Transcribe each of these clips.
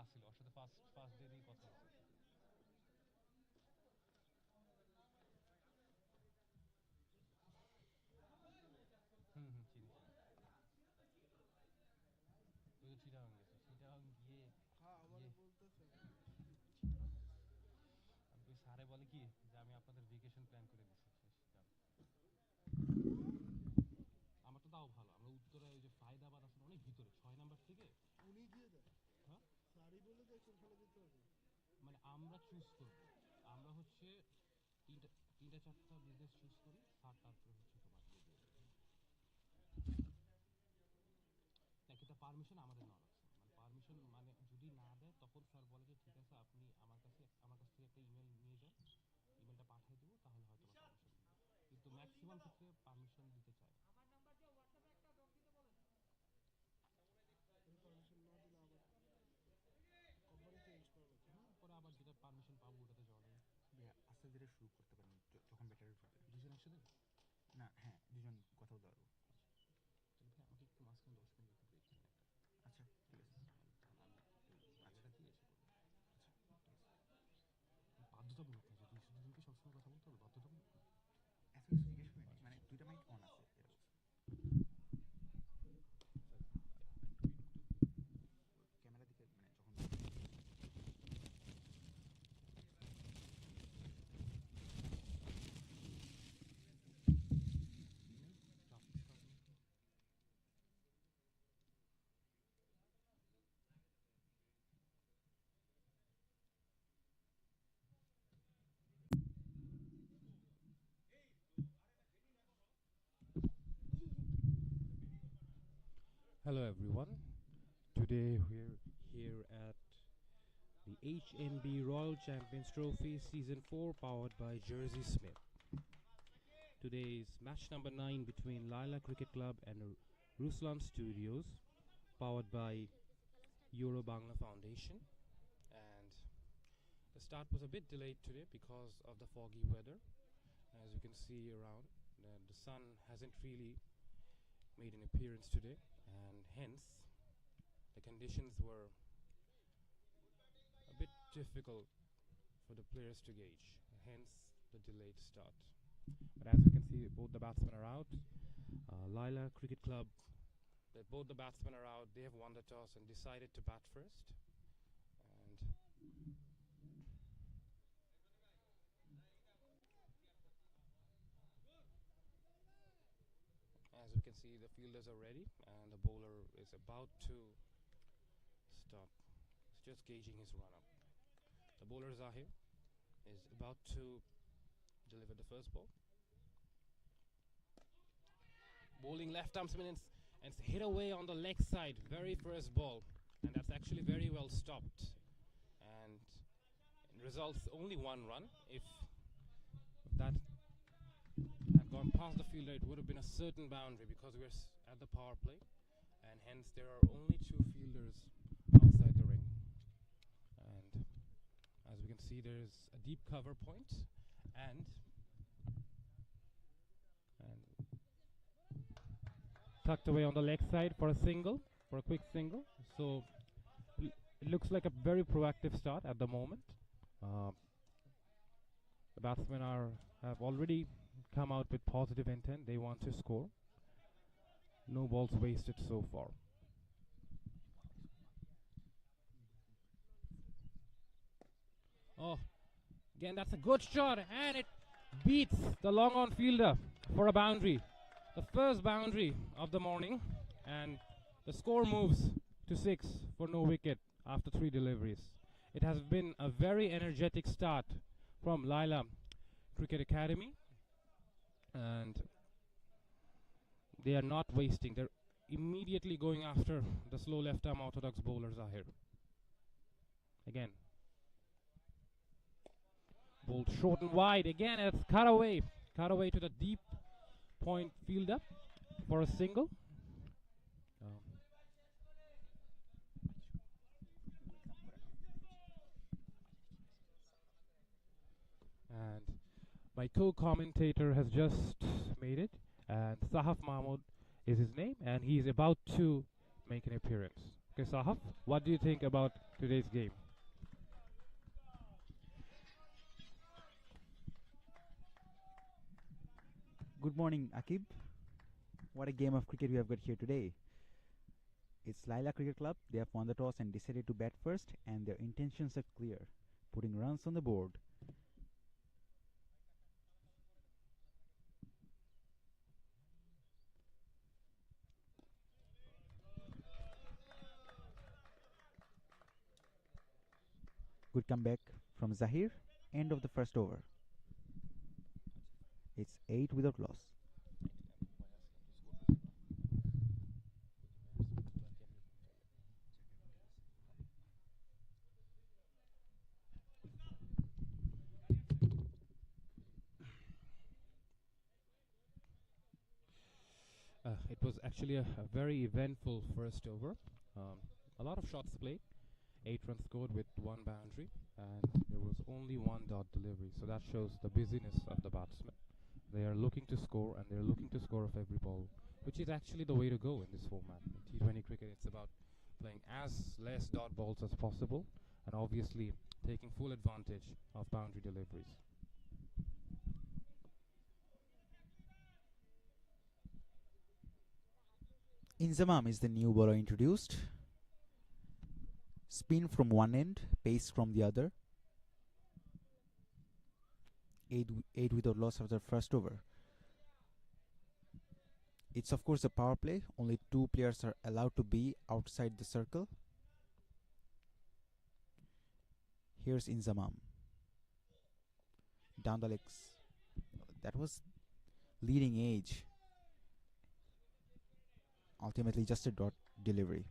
আসছিল ওর সাথে first day দিয়েই কথা হয়েছে। চিনি। তুই তো চিটাগাং গেছিস, চিটাগাং গিয়ে ওই স্যারে বলে কি যে আমি আপনাদের ভেকেশন প্ল্যান করে দিচ্ছি, শেষ যান। আমার তো তাও ভালো, আমরা উত্তরায় ওই যে ফায়দাবাদ আছে অনেক ভিতরে 6 নাম্বার থেকে। হ্যাঁ মানে আমরা চুজ করব, আমরা হচ্ছে তিনটা তিনটা চারটা বিজনেস চুজ করি, স্যার তারপরে হচ্ছে তোমার দিয়ে দিয়ে দেবে। একটা পারমিশন আমাদের নেওয়া লাগছে, মানে পারমিশন মানে যদি না দেয় তখন স্যার বলে যে ঠিক আছে আপনি আমার কাছ থেকে একটা ইমেল নিয়ে যান, ইমেলটা পাঠিয়ে দেবো, তাহলে হয়তো পারমিশন দিবে। কিন্তু ম্যাক্সিমাম ক্ষেত্রে পারমিশন দিতে চায় না। পরে আবার যেটা পারমিশন পাবো ওটাতে যাওয়া যাবে। আস্তে ধীরে শুরু করতে পারেন যখন ব্যাটারি ঢুকে দুজন একসাথে। না। হ্যাঁ, দুজন কথা বলতে পারবো। তাহলে ভাই আমাকে একটু মাঝখানে 10 মিনিট একটু ব্রেক দিন একটা। আচ্ছা ঠিক আছে। তাহলে আমি একটু জায়গাটা দিয়ে এসে করবো। আচ্ছা বাধ্যতামূলক না যে দুজনকে সবসময় কথা বলতে হবে, বাধ্যতামূলক না। এত কিছু জিজ্ঞেস করিনি, মানে দুইটা মাইক অন আছে এটা বলছি। ক্যামেরা দিকে মানে যখন Hello everyone. Today we're here at the HNB Royal Champions Trophy Season 4 powered by JERSEYSMITH. Today is match number 9 between Laila Cricket Club and Ruslan'S Studios powered by Euro Bangla Foundation. And the start was a bit delayed today because of the foggy weather. As you can see around, the sun hasn't really made an appearance today, and hence the conditions were a bit difficult for the players to gauge, hence the delayed start. But as you can see, both the batsmen are out. Laila Cricket Club, both the batsmen are out. They have won the toss and decided to bat first. And as you can see, the fielders are ready and the bowler is about to stop. He's just gauging his run up. The bowler Zahir is about to deliver the first ball. Bowling left arm spin and it's hit away on the leg side. Very first ball, and that's actually very well stopped. And it results only one run. If that had gone past the fielder, it would have been a certain boundary because we're at the power play, and hence there are only two fielders outside the ring. And as we can see, there's a deep cover point, and tucked away on the leg side for a single, for a quick single. So it looks like a very proactive start at the moment. The batsmen have already come out with positive intent. They want to score. No balls wasted so far. Oh, again, that's a good shot, and it beats the long on fielder for a boundary. The first boundary of the morning, and the score moves to 6 for no wicket after 3 deliveries. It has been a very energetic start from Laila Cricket Academy, and they are not wasting. They're immediately going after the slow left arm orthodox bowlers are here. Again, bowled short and wide. Again, it's cut away to the deep point fielder for a single. And my co-commentator has just made it, and Sahaf Mahmoud is his name, and he is about to make an appearance. Okay, Sahaf, what do you think about today's game? Good morning, Akib. What a game of cricket we have got here today. It's Laila Cricket Club. They have won the toss and decided to bat first, and their intentions are clear, putting runs on the board. Good comeback from Zahir. End of the first over. It's 8 without loss. It was actually a very eventful first over. Um, a lot of shots played, 8 runs scored with 1 boundary, and there was only 1 dot delivery. So that shows the busyness of the batsmen. They are looking to score, and they're looking to score off every ball, which is actually the way to go in this format. In T20 cricket, it's about playing as less dot balls as possible, and obviously taking full advantage of boundary deliveries. Inzamam is the new bowler introduced. Spin from one end, pace from the other. 8 without loss after first over. It's of course a power play. Only 2 players are allowed to be outside the circle. Here's Inzamam. Down the legs. That was leading edge. Ultimately just a dot delivery.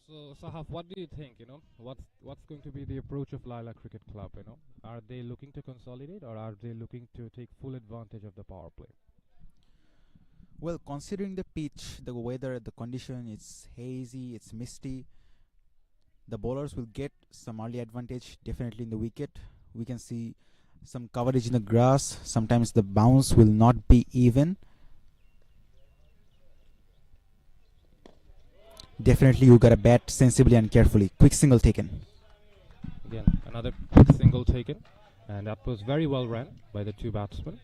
So, Sahaf, what do you think? What's going to be the approach of Laila Cricket Club? Are they looking to consolidate, or are they looking to take full advantage of the power play? Well, considering the pitch, the weather, the condition, it's hazy, it's misty. The bowlers will get some early advantage definitely in the wicket. We can see some coverage in the grass. Sometimes the bounce will not be even. Definitely you gotta bat sensibly and carefully. Quick single taken. Again, another quick single taken, and that was very well ran by the 2 batsmen.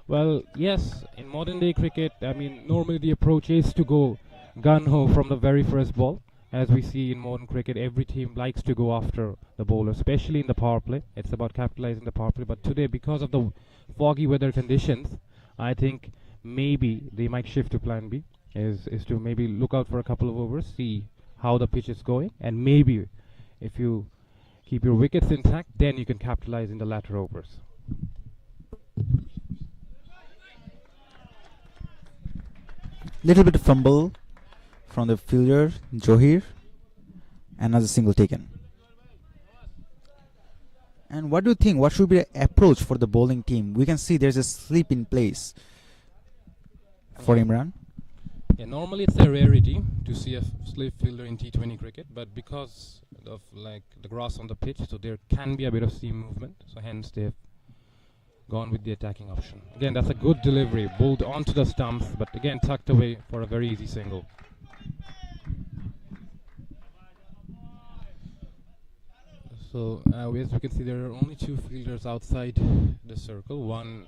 Well, yes, in modern day cricket, normally the approach is to go gun-ho from the very first ball. As we see in modern cricket, every team likes to go after the bowler, especially in the power play. It's about capitalizing the power play. But today, because of the foggy weather conditions, I think maybe they might shift to plan B, is to maybe look out for a couple of overs, see how the pitch is going, and maybe if you keep your wickets intact, then you can capitalize in the latter overs. Little bit of fumble from the fielder, Johir. Another single taken. And what do you think? What should be the approach for the bowling team? We can see there's a slip in place for Imran. Yeah, normally it's a rarity to see a slip fielder in T20 cricket, but because of the grass on the pitch, so there can be a bit of seam movement. So hence they've gone with the attacking option. Again, that's a good delivery, bowled onto the stumps, but again tucked away for a very easy single. So as we can see, there are only 2 fielders outside the circle. One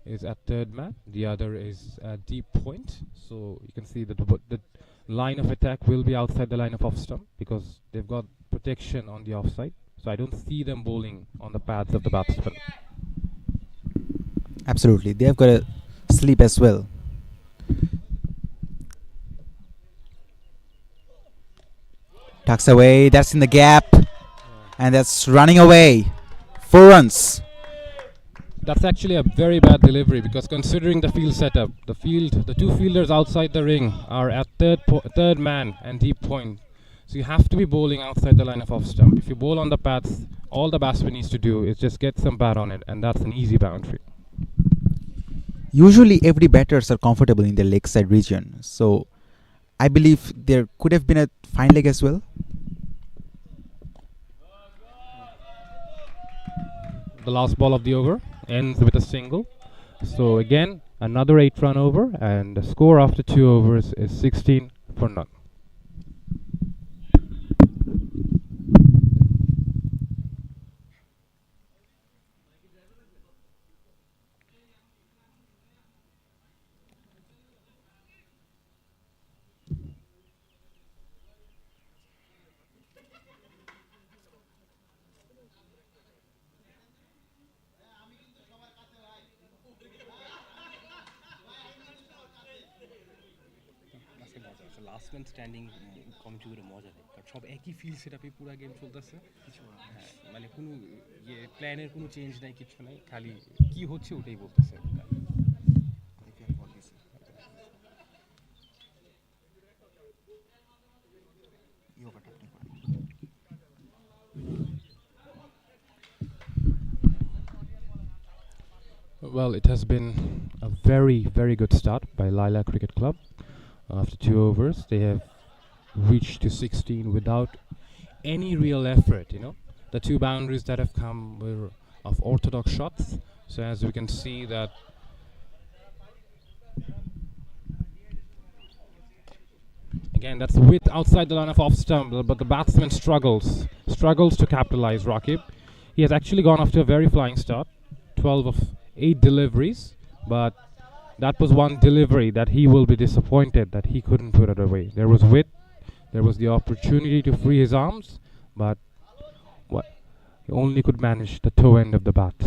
is at third man, the other is at deep point. So you can see that the line of attack will be outside the line of off stump because they've got protection on the offside. So I don't see them bowling on the pads of the batsman. Absolutely, they have got a sleep as well. Tucks away, that's in the gap, and that's running away. 4 runs. That's actually a very bad delivery because considering the field setup, the 2 fielders outside the ring are at third man and deep point. So you have to be bowling outside the line of off stump. If you bowl on the pads, all the batsman needs to do is just get some bat on it, and that's an easy boundary. Usually every batters are comfortable in the leg side region, so I believe there could have been a fine leg as well. The last ball of the over ends with a single. So again, Another 8-run over, and the score after 2 overs is 16 for none. Last man standing committee মজা নেই, but সব একই field সেটআপে পুরো game চলতেছে, কিছু মানে কোনো ইয়ে প্ল্যানের কোনো চেঞ্জ নাই, কিছু নাই, খালি কি হচ্ছে ওটাই বলতেছে। Well, it has been a very, very good start by Laila Cricket Club. After 2 overs, they have reached to 16 without any real effort, you know. The 2 boundaries that have come were of orthodox shots. So as we can see that again, that's width outside the line of off stump, but the batsman struggles to capitalize Rakib. He has actually gone off to a very flying start, 12 of 8 deliveries, but that was one delivery that he will be disappointed that he couldn't put it away. There was width, there was the opportunity to free his arms, but he only could manage the toe end of the bat.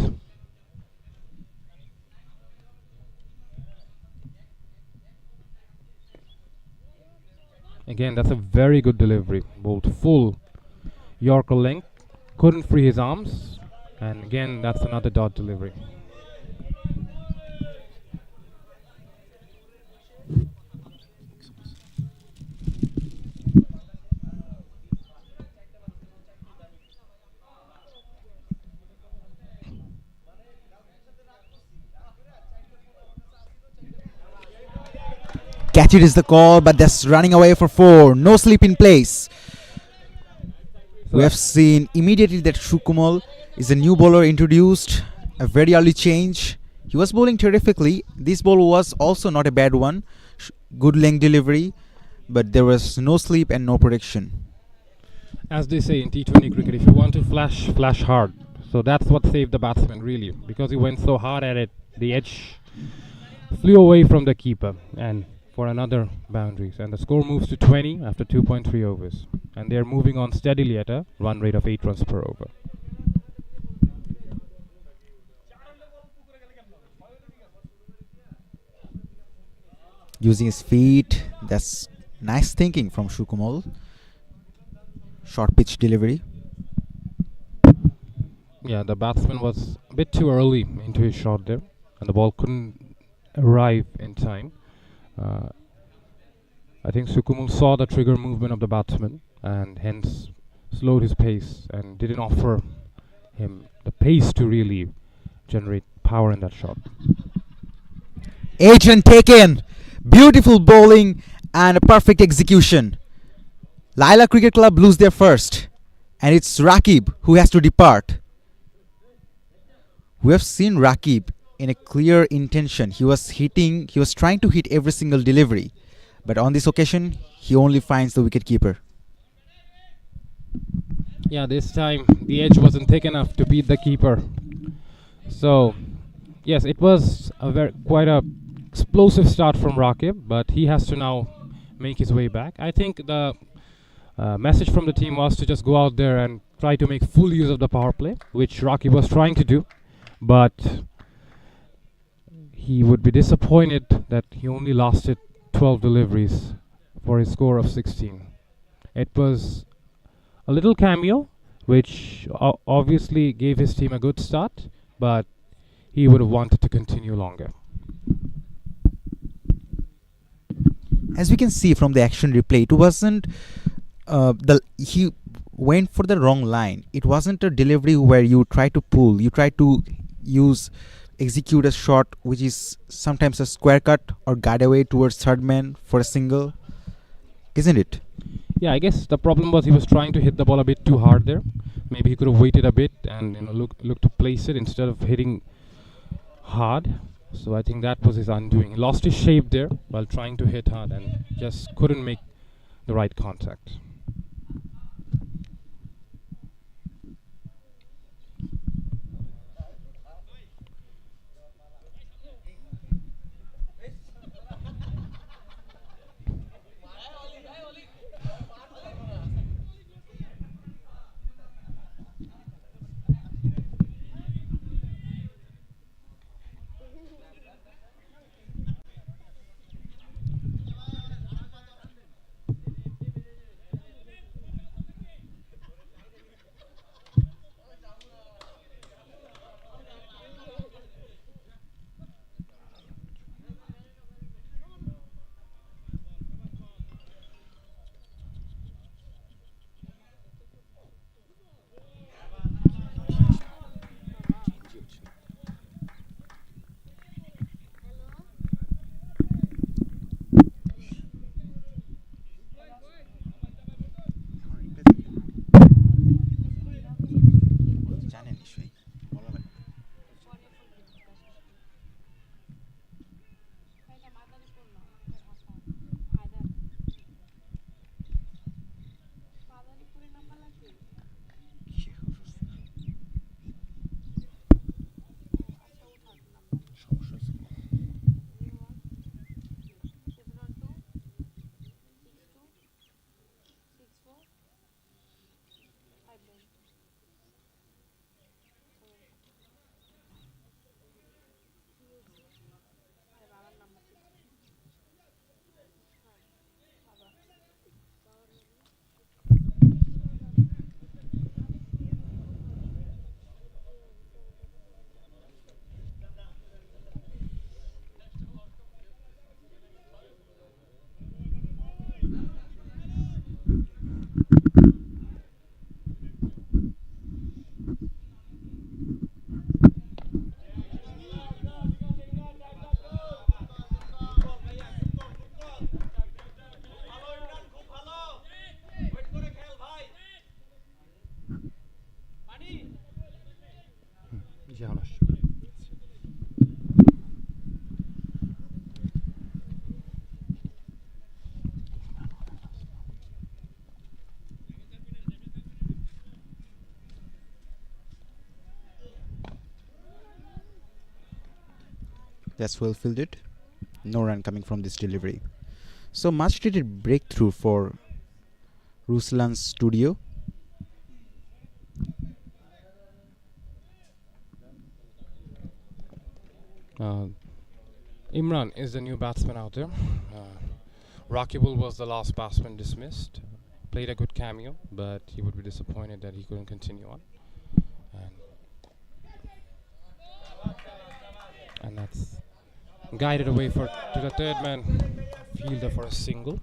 Again, that's a very good delivery, bowled full Yorker length, couldn't free his arms, and again that's another dot delivery. Catch it is the call, but that's running away for 4. No sleep in place. We have seen immediately that Shukumal is a new bowler introduced, a very early change. He was bowling terrifically. This ball was also not a bad one. Good length delivery, but there was no sleep and no protection. As they say in T20 cricket, if you want to flash hard. So that's what saved the batsman really, because he went so hard at it, the edge flew away from the keeper and for another boundaries, and the score moves to 20 after 2.3 overs, and they're moving on steadily at a run rate of 8 runs per over. Using his feet, that's nice thinking from Shukumal. Short pitch delivery. Yeah, the batsman was a bit too early into his shot there, and the ball couldn't arrive in time. I think Sukumal saw the trigger movement of the batsman and hence slowed his pace and didn't offer him the pace to really generate power in that shot. 8 run taken. Beautiful bowling and a perfect execution. Laila Cricket Club lose their first, and it's Rakib who has to depart. We have seen Rakib in a clear intention. He was trying to hit every single delivery, but on this occasion he only finds the wicketkeeper. Yeah, this time the edge wasn't thick enough to beat the keeper. So yes, it was quite a explosive start from Rakib, but he has to now make his way back. I think the message from the team was to just go out there and try to make full use of the power play, which Rakib was trying to do, but he would be disappointed that he only lasted 12 deliveries for his score of 16. It was a little cameo, which obviously gave his team a good start, but he would have wanted to continue longer. As we can see from the action replay, it wasn't he went for the wrong line. It wasn't a delivery where you try to pull, you try to execute a shot which is sometimes a square cut or guide away towards third man for a single, isn't it? Yeah, I guess the problem was he was trying to hit the ball a bit too hard there. Maybe he could have waited a bit and look to place it instead of hitting hard. So I think that was his undoing. He lost his shape there while trying to hit hard and just couldn't make the right contact. জানেন নিশ্চয়ই বলা লাগবে। That's well fielded. No run coming from this delivery. So much needed breakthrough for Ruslan'S studio. Imran is the new batsman out there. Rakibul was the last batsman dismissed. Played a good cameo, but he would be disappointed that he couldn't continue on. And that's guided away to the third man fielder for a single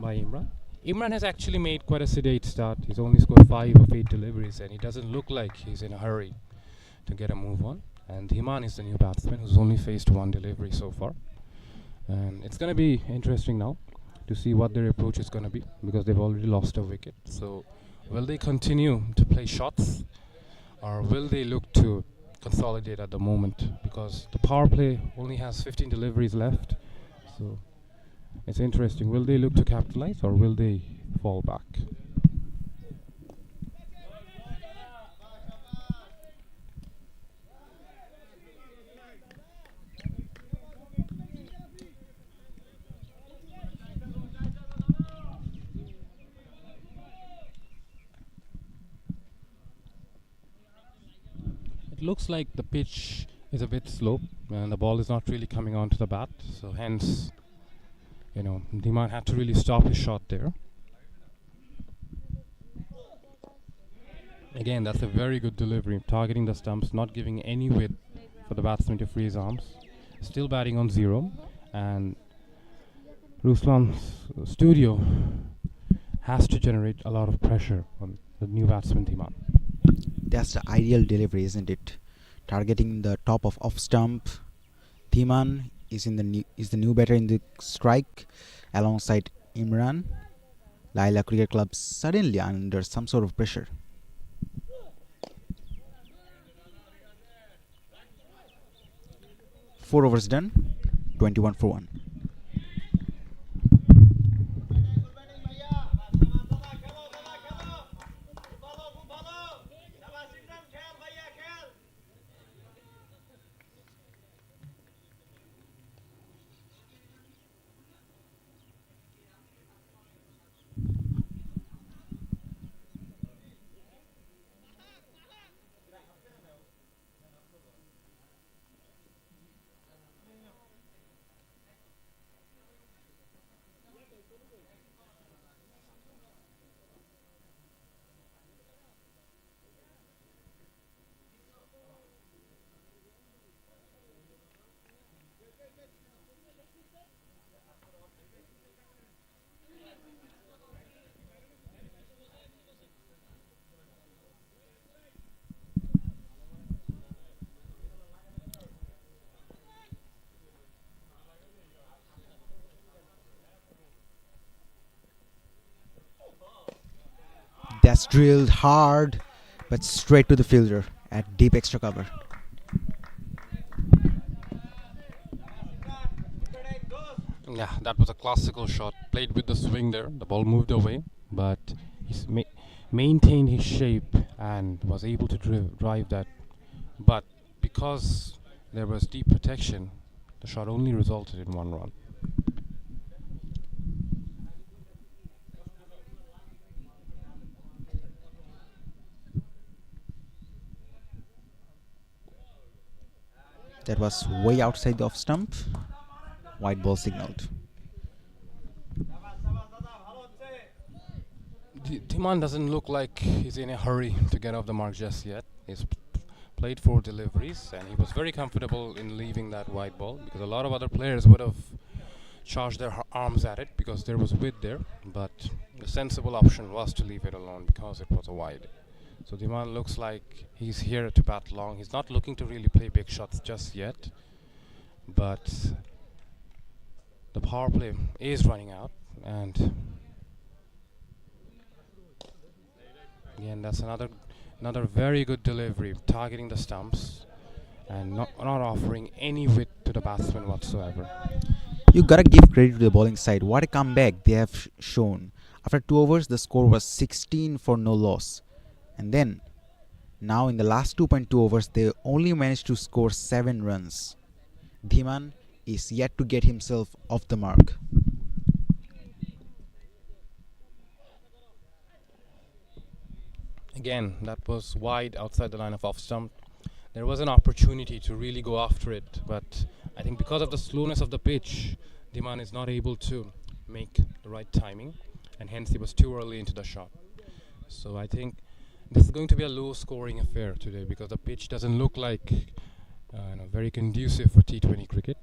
by Imran. Imran has actually made quite a sedate start. He's only scored 5 of 8 deliveries, and he doesn't look like he's in a hurry to get a move on. And Himan is the new batsman who's only faced 1 delivery so far. And it's going to be interesting now to see what their approach is going to be, because they've already lost a wicket. So will they continue to play shots, or will they look to consolidate at the moment, because the power play only has 15 deliveries left? So it's interesting. Will they look to capitalize, or will they fall back? It looks like the pitch is a bit slow and the ball is not really coming onto the bat, so hence, Dhiman had to really stop his shot there. Again, that's a very good delivery, targeting the stumps, not giving any width for the batsman to free his arms. Still batting on 0, and Ruslan's studio has to generate a lot of pressure on the new batsman Dhiman. That's the ideal delivery, isn't it? Targeting the top of off stump. Dhiman is the new batter in the strike alongside Imran. Laila Cricket Club suddenly under some sort of pressure. 4 overs done, 21 for 1. That's drilled hard, but straight to the fielder at deep extra cover. Yeah, that was a classical shot. Played with the swing there. The ball moved away, but he maintained his shape and was able to drive that. But because there was deep protection, the shot only resulted in 1 run. That was way outside the off stump. White ball signaled. Dhiman doesn't look like he's in a hurry to get off the mark just yet. He's played 4 deliveries and he was very comfortable in leaving that white ball, because a lot of other players would have charged their arms at it because there was width there, but the sensible option was to leave it alone because it was a wide. So Dhiman looks like he's here to bat long. He's not looking to really play big shots just yet, but the power play is running out, and again that's another very good delivery, targeting the stumps and not offering any width to the batsman whatsoever. You gotta give credit to the bowling side. What a comeback they have shown. After 2 overs, the score was 16 for no loss. And then, now in the last 2.2 overs, they only managed to score 7 runs. Dhiman is yet to get himself off the mark. Again, that was wide outside the line of off stump. There was an opportunity to really go after it, but I think because of the slowness of the pitch, Dhiman is not able to make the right timing, and hence he was too early into the shot. So I think this is going to be a low scoring affair today, because the pitch doesn't look like very conducive for T20 cricket.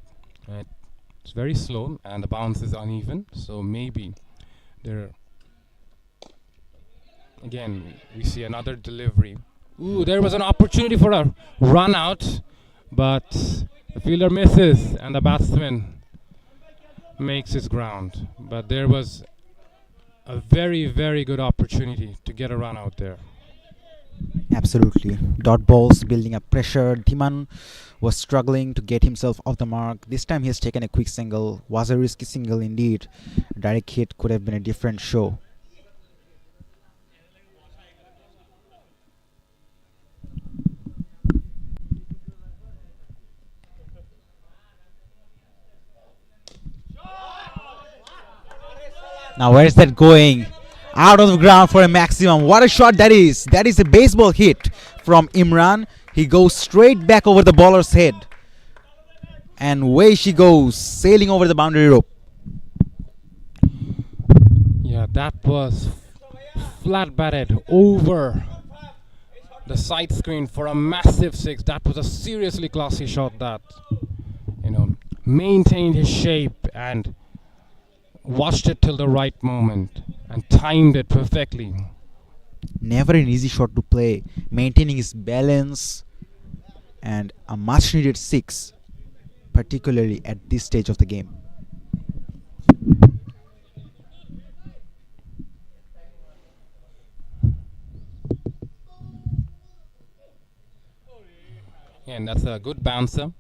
It's very slow and the bounce is uneven, so maybe there. Again, we see another delivery. Ooh, there was an opportunity for a run out, but the fielder misses and the batsman makes his ground. But there was a very, very good opportunity to get a run out there. Absolutely. Dot balls building up pressure. Dhiman was struggling to get himself off the mark. This time he has taken a quick single. Was a risky single indeed. A direct hit could have been a different show. Now where is that going? Out of the ground for a maximum. What a shot that is. That is a baseball hit from Imran. He goes straight back over the bowler's head. And away she goes, sailing over the boundary rope. Yeah, that was flat batted over the side screen for a massive 6. That was a seriously classy shot that, maintained his shape and watched it till the right moment and timed it perfectly. Never an easy shot to play, maintaining his balance, and a much needed 6, particularly at this stage of the game. Yeah, and that's a good bouncer.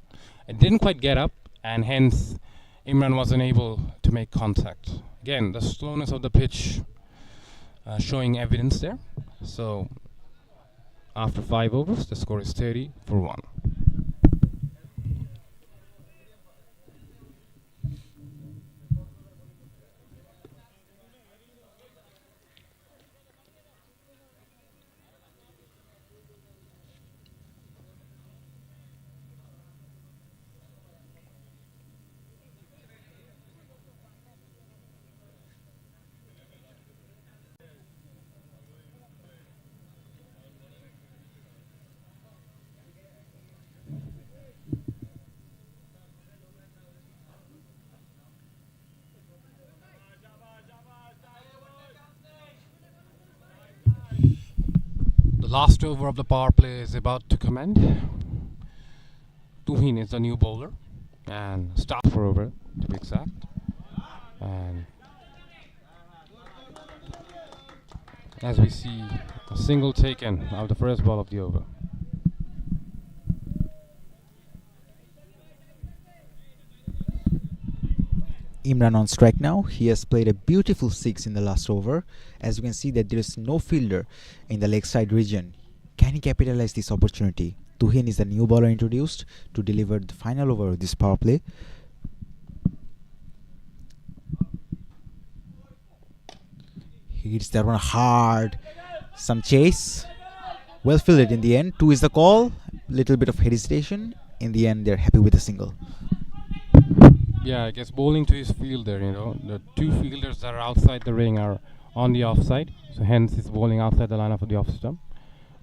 It didn't quite get up, and hence Imran wasn't able to make contact. Again, the slowness of the pitch showing evidence there. So after 5 overs, the score is 30 for 1. The last over of the power play is about to commence. Tuhin is the new bowler and starts for over to be exact. And as we see, a single taken of the first ball of the over. Imran on strike now. He has played a beautiful 6 in the last over. As you can see that there is no fielder in the leg side region. Can he capitalize this opportunity? Tuhin is the new bowler introduced to deliver the final over of this power play. He hits that one hard. Some chase. Well fielded in the end. 2 is the call. Little bit of hesitation. In the end, they're happy with a single. Yeah, I guess bowling to his fielder, the 2 fielders that are outside the ring are on the offside, so hence he's bowling outside the lineup of the off stump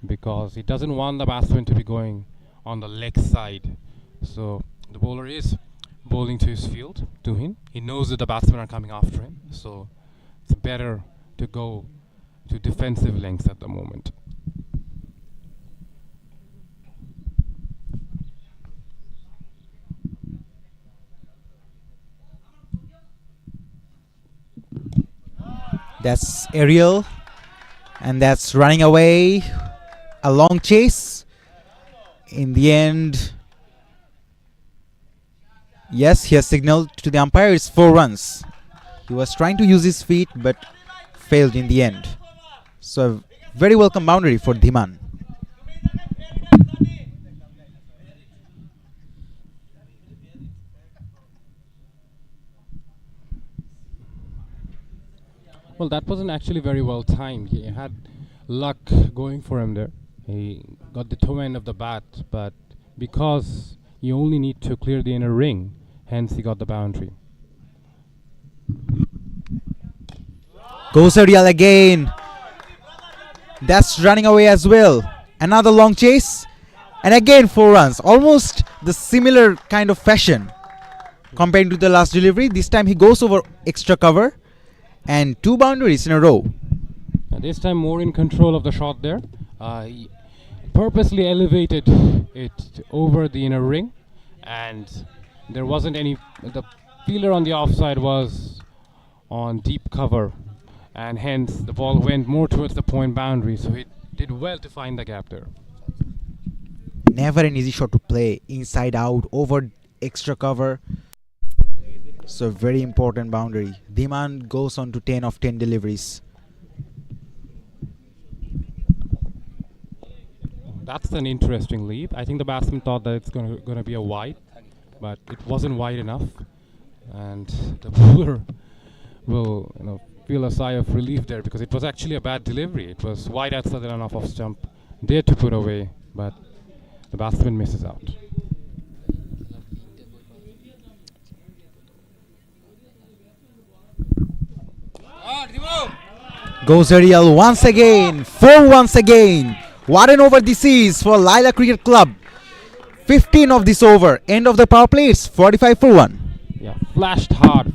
because he doesn't want the batsman to be going on the leg side. So the bowler is bowling to his field, to him. He knows that the batsmen are coming after him, so it's better to go to defensive lengths at the moment. That's aerial, and that's running away. A long chase. In the end, yes, he has signaled to the umpire. It's 4 runs. He was trying to use his feet, but failed in the end. So, very welcome boundary for Dhiman. Well, that wasn't actually very well timed. He had luck going for him there. He got the toe end of the bat, but because you only need to clear the inner ring, hence he got the boundary. Goes aerial again. That's running away as well. Another long chase. And again 4 runs. Almost the similar kind of fashion compared to the last delivery. This time he goes over extra cover. And 2 boundaries in a row. This time more in control of the shot there. He purposely elevated it over the inner ring, and there wasn't any. The fielder on the offside was on deep cover, and hence the ball went more towards the point boundary. So he did well to find the gap there. Never an easy shot to play. Inside out, over extra cover. So very important boundary. Dhiman goes on to 10 of 10 deliveries. That's an interesting lead. I think the batsman thought that it's going to be a wide, but it wasn't wide enough, and the bowler will feel a sigh of relief there because it was actually a bad delivery. It was wide outside the run off stump, there to put away, but the batsman misses out. Goes aerial once again. 4 once again. What an over this is for Laila Cricket Club. 15 of this over. End of the power play. It's 45 for 1. Yeah, flashed hard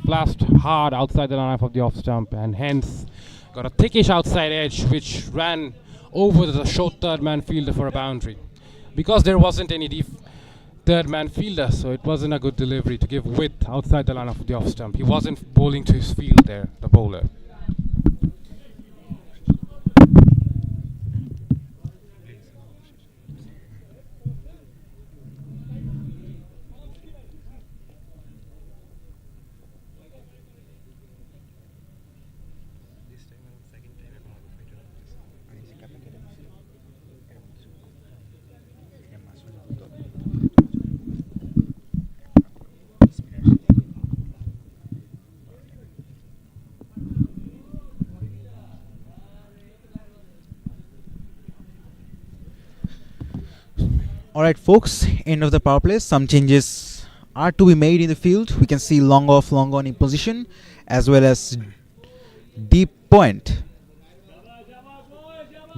outside the line of the off stump, and hence got a thickish outside edge which ran over the short third man fielder for a boundary. Because there wasn't any deep third man fielder, so it wasn't a good delivery to give width outside the line of the off stump. He wasn't bowling to his field there, the bowler. Alright, folks, end of the power play. Some changes are to be made in the field. We can see long off, long on in position, as well as deep point,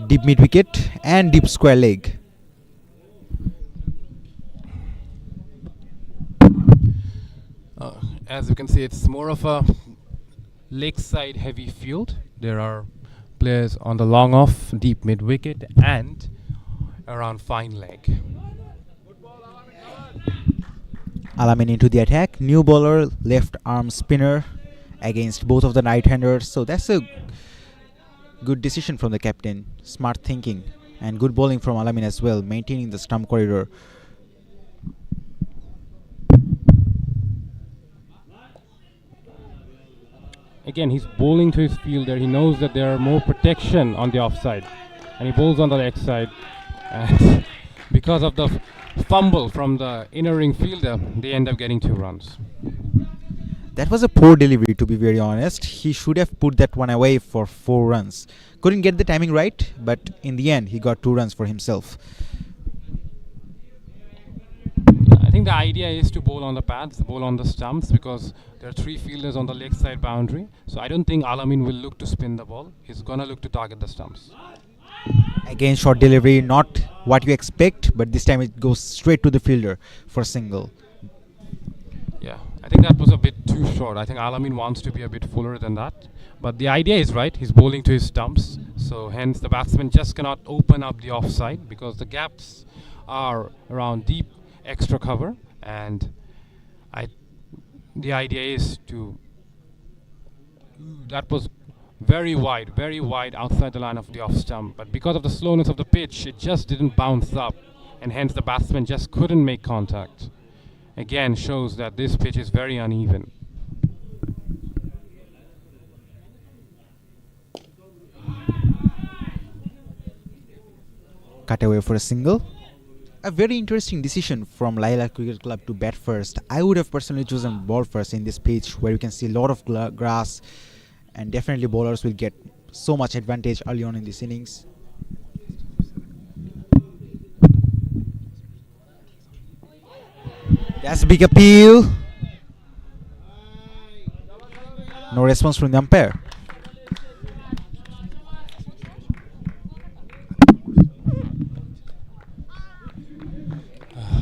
deep mid wicket, and deep square leg. As you can see, it's more of a lakeside heavy field. There are players on the long off, deep mid wicket, and around fine leg. Alamin into the attack. New bowler, left arm spinner against both of the right-handers. So that's a good decision from the captain. Smart thinking and good bowling from Alamin as well, maintaining the stump corridor. Again, he's bowling to his fielder. He knows that there are more protection on the offside, and he bowls on the leg side. And because of the fumble from the inner ring fielder, they end up getting 2 runs. That was a poor delivery, to be very honest. He should have put that one away for 4 runs. Couldn't get the timing right, but in the end, he got 2 runs for himself. I think the idea is to bowl on the pads, bowl on the stumps, because there are 3 fielders on the leg side boundary. So I don't think Alamin will look to spin the ball. He's gonna look to target the stumps. Again, short delivery, not what you expect, but this time it goes straight to the fielder for a single. Yeah, I think that was a bit too short. I think Alamin wants to be a bit fuller than that. But the idea is right. He's bowling to his stumps. So hence the batsman just cannot open up the offside because the gaps are around deep extra cover. And the idea is to... That was very wide outside the line of the off stump. But because of the slowness of the pitch, it just didn't bounce up. And hence the batsman just couldn't make contact. Again, shows that this pitch is very uneven. Cut away for a single. A very interesting decision from Laila Cricket Club to bat first. I would have personally chosen ball first in this pitch where you can see a lot of grass, and definitely bowlers will get so much advantage early on in this innings. That's a big appeal. No response from the umpire.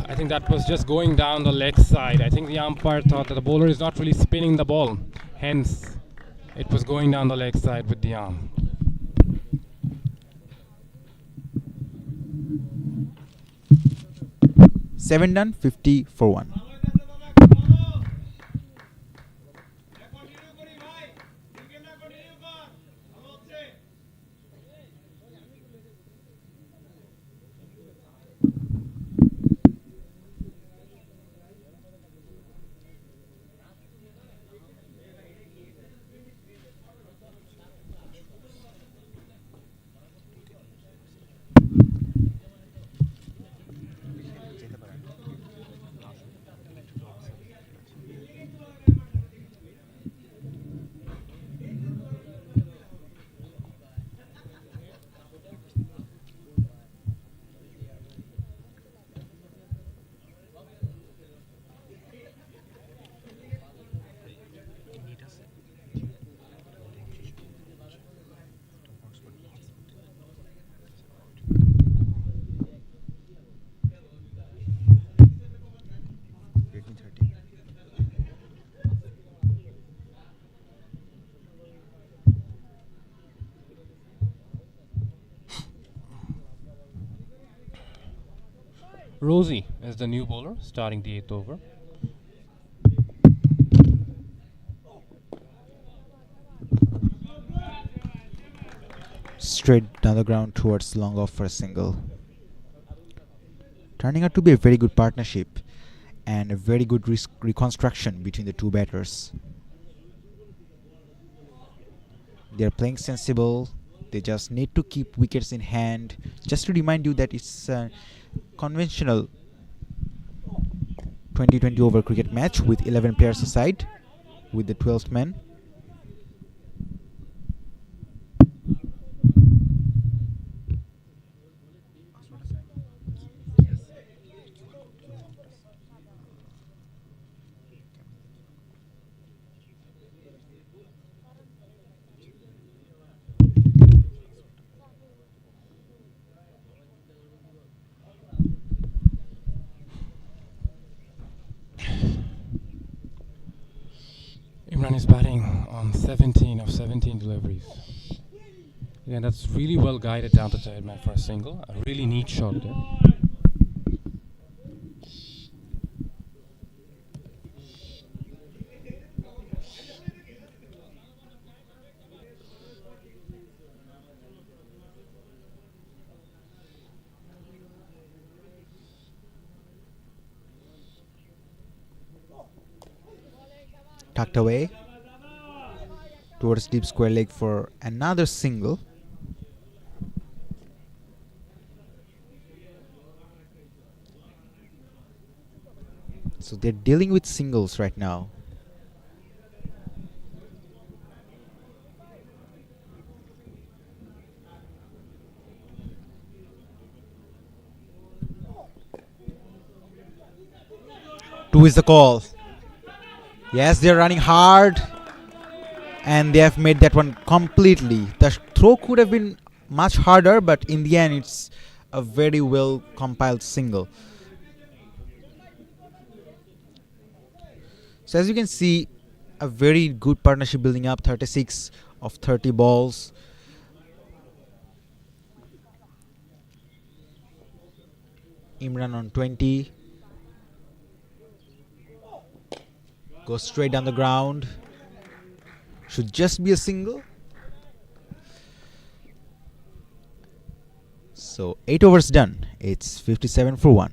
I think that was just going down the leg side. I think the umpire thought that the bowler is not really spinning the ball. Hence, it was going down the leg side with the arm. Seven done, 50 for 1. Rosie is the new bowler starting the 8th over. Straight down the ground towards long off for a single. Turning out to be a very good partnership and a very good reconstruction between the two batters. They are playing sensible. They just need to keep wickets in hand. Just to remind you that it's a conventional 20-20 over cricket match with 11 players aside, with the 12th man. Ruslan is batting on 17 of 17 deliveries. Yeah, that's really well guided down the third man for a single. A really neat shot there. Tucked away towards deep square leg for another single. So they're dealing with singles right now. Two is the call. Yes, they're running hard and they have made that one completely. The throw could have been much harder, but in the end it's a very well compiled single. So as you can see, a very good partnership building up. 36 of 30 balls. Imran on 20. Goes straight down the ground. Should just be a single. So 8 overs done. It's 57 for 1.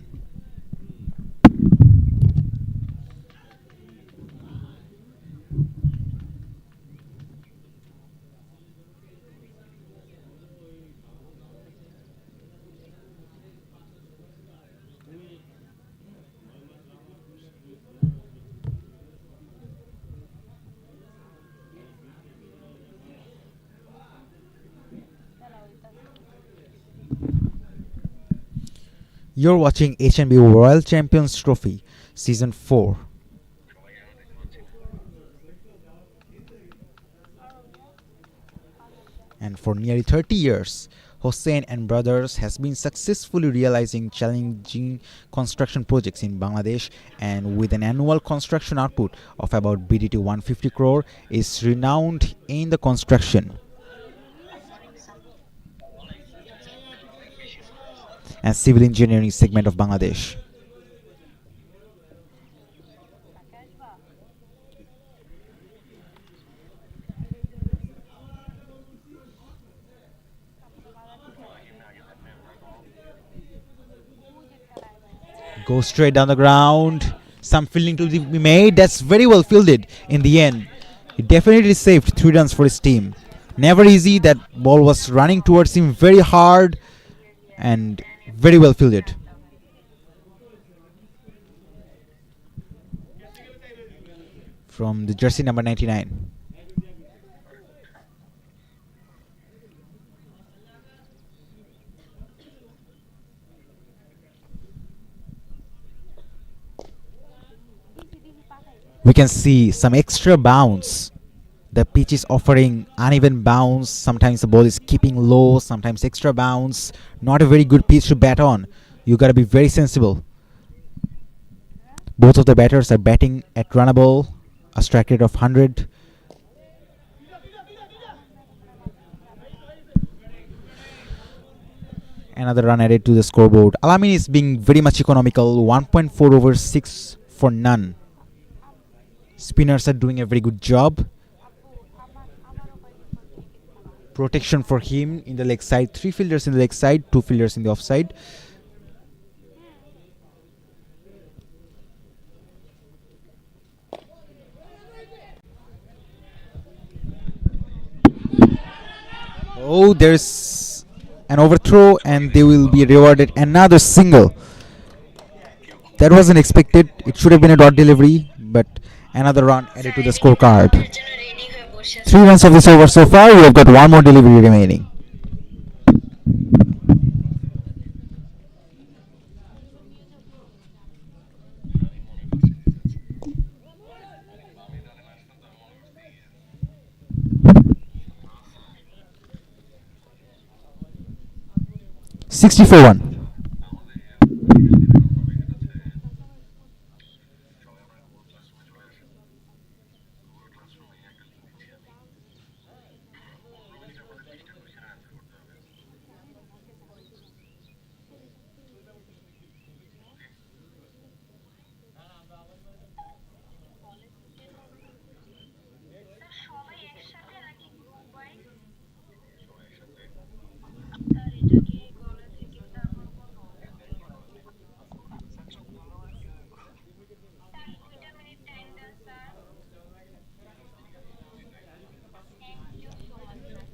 You're watching HNB Royal Champions Trophy Season 4. And for nearly 30 years, Hossein and Brothers has been successfully realizing challenging construction projects in Bangladesh, and with an annual construction output of about BDT 150 crore, is renowned in the construction and civil engineering segment of Bangladesh. Go straight down the ground. Some fielding to be made. That's very well fielded in the end. He definitely saved 3 runs for his team. Never easy. That ball was running towards him very hard and very well fielded. From the jersey number 99. We can see some extra bounce. The pitch is offering uneven bounce. Sometimes the ball is keeping low, sometimes extra bounce. Not a very good pitch to bat on. You gotta be very sensible. Both of the batters are batting at runnable, a strike rate of 100. Another run added to the scoreboard. Alamin is being very much economical. 1.4 over 6 for none. Spinners are doing a very good job. Protection for him in the leg side. 3 fielders in the leg side, 2 fielders in the offside. Oh, there's an overthrow and they will be rewarded another single. That wasn't expected. It should have been a dot delivery, but another run added to the scorecard. 3 runs of this over so far. We have got 1 more delivery remaining. $60-1.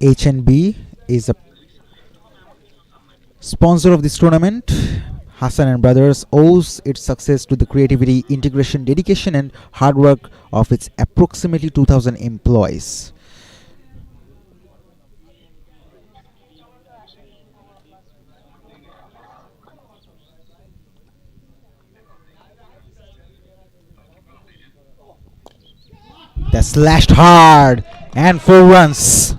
HNB is a sponsor of this tournament. Hassan and Brothers owes its success to the creativity, integration, dedication, and hard work of its approximately 2,000 employees. That slashed hard and 4 runs.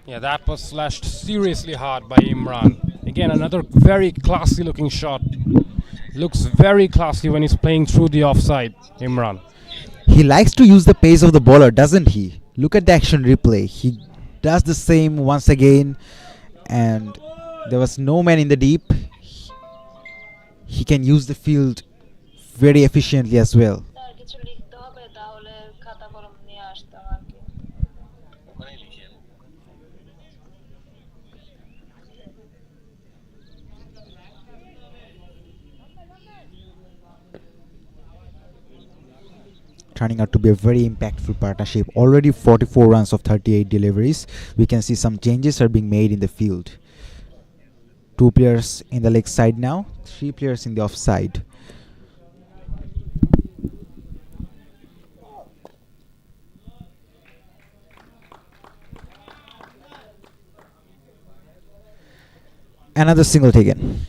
Yeah, that was slashed seriously hard by Imran. Again, another very classy looking shot. Looks very classy when he's playing through the offside, Imran. He likes to use the pace of the bowler, doesn't he? Look at the action replay. He does the same once again, and there was no man in the deep. He can use the field very efficiently as well. Turning out to be a very impactful partnership. Already 44 runs of 38 deliveries. We can see some changes are being made in the field. 2 players in the leg side now, 3 players in the offside. Another single taken.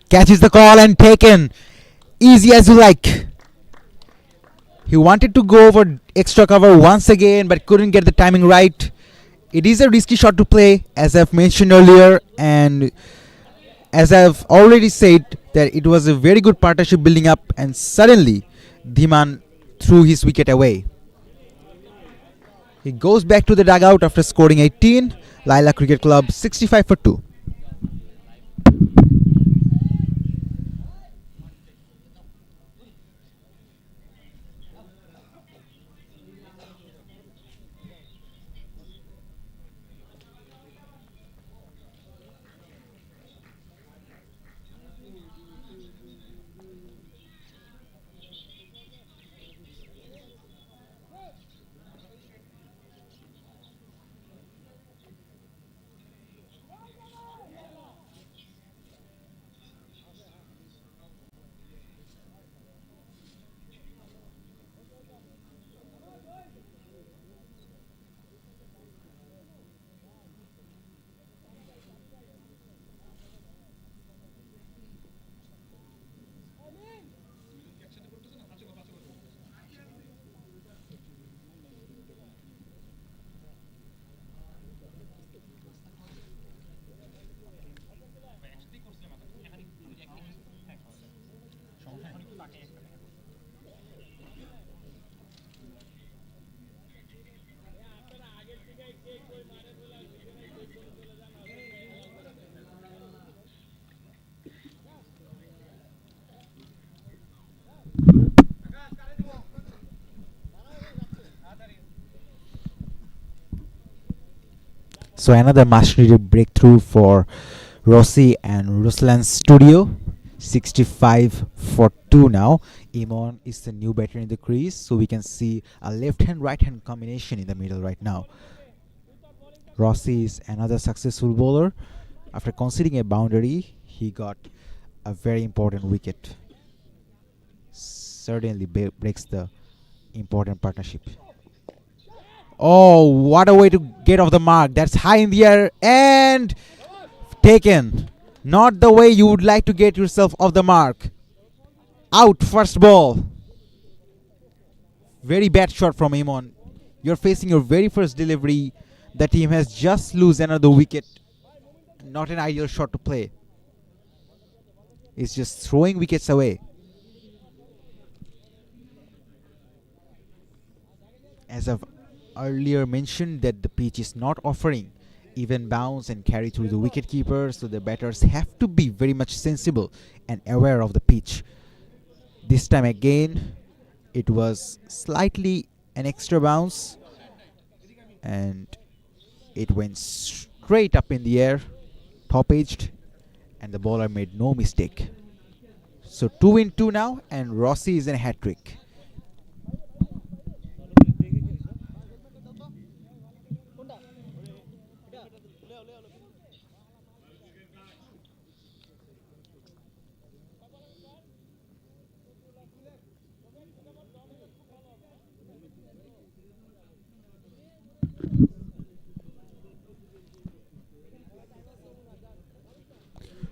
Catches the call and taken. Easy as you like. He wanted to go over extra cover once again but couldn't get the timing right. It is a risky shot to play, as I've mentioned earlier, and as I've already said that it was a very good partnership building up, and suddenly Dhiman threw his wicket away. He goes back to the dugout after scoring 18. Laila Cricket Club 65 for 2. So another much-needed breakthrough for Rossi and Ruslan'S studio. 65 for 2 now. Imon is the new batter in the crease, so we can see a left-hand right-hand combination in the middle right now. Rossi is another successful bowler. After conceding a boundary, he got a very important wicket. Certainly breaks the important partnership. Oh, what a way to get off the mark. That's high in the air and taken. Not the way you would like to get yourself off the mark. Out, first ball. Very bad shot from Imon. You're facing your very first delivery. The team has just lost another wicket. Not an ideal shot to play. It's just throwing wickets away. As I've earlier mentioned, that the pitch is not offering even bounce and carry through the wicketkeeper, so the batters have to be very much sensible and aware of the pitch. This time again, it was slightly an extra bounce. and it went straight up in the air, top edged, and the bowler made no mistake. So 2-2 now, and Rossi is in a hat trick.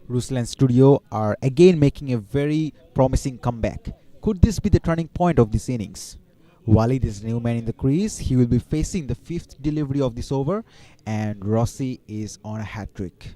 Ruslan'S studio are again making a very promising comeback. Could this be the turning point of this innings? Walid is new man in the crease. He will be facing the fifth delivery of this over, and Rossi is on a hat trick.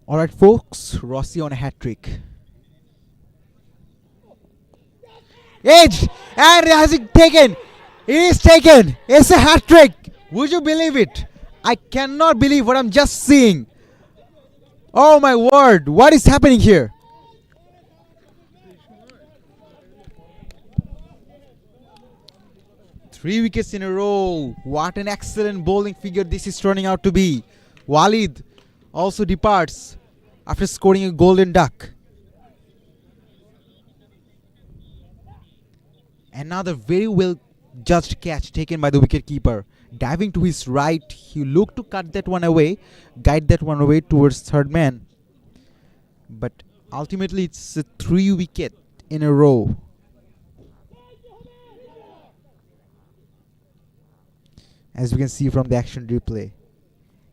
Alright folks, Rossi on a hat trick. Edge! And has it taken? It is taken! It's a hat trick! Would you believe it? I cannot believe what I'm just seeing. Oh my word, what is happening here? Three wickets in a row. What an excellent bowling figure this is turning out to be. Walid also departs after scoring a golden duck. Another very well judged catch taken by the wicketkeeper. Diving to his right, he looked to cut that one away, guide that one away towards third man. But ultimately it's a 3 wicket in a row. As we can see from the action replay.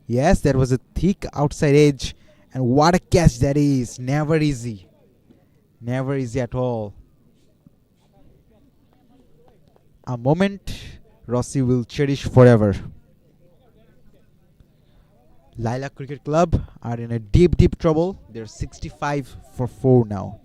Yes, that was a thick outside edge, and what a catch that is. Never easy. Never easy at all. A moment Rossi will cherish forever. Laila Cricket Club are in a deep trouble. They're 65 for 4 now.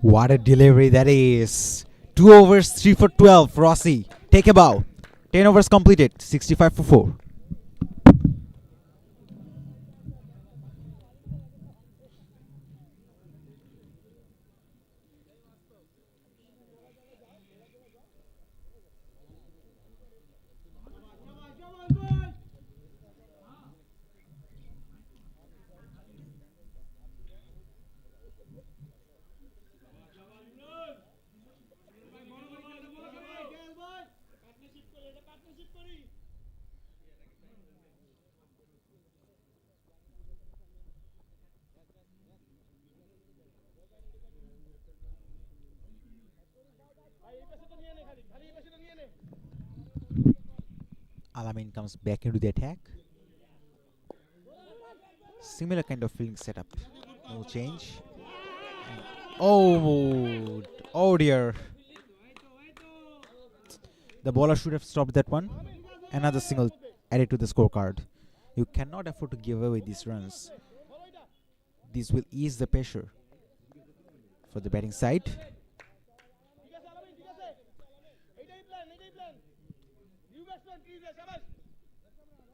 What a delivery that is. 2 overs, 3 for 12. Rossi, take a bow. 10 overs completed, 65 for 4. Alamin comes back into the attack. Similar kind of fielding setup. No change. Oh dear. The bowler should have stopped that one. Another single added to the scorecard. You cannot afford to give away these runs. This will ease the pressure for the batting side.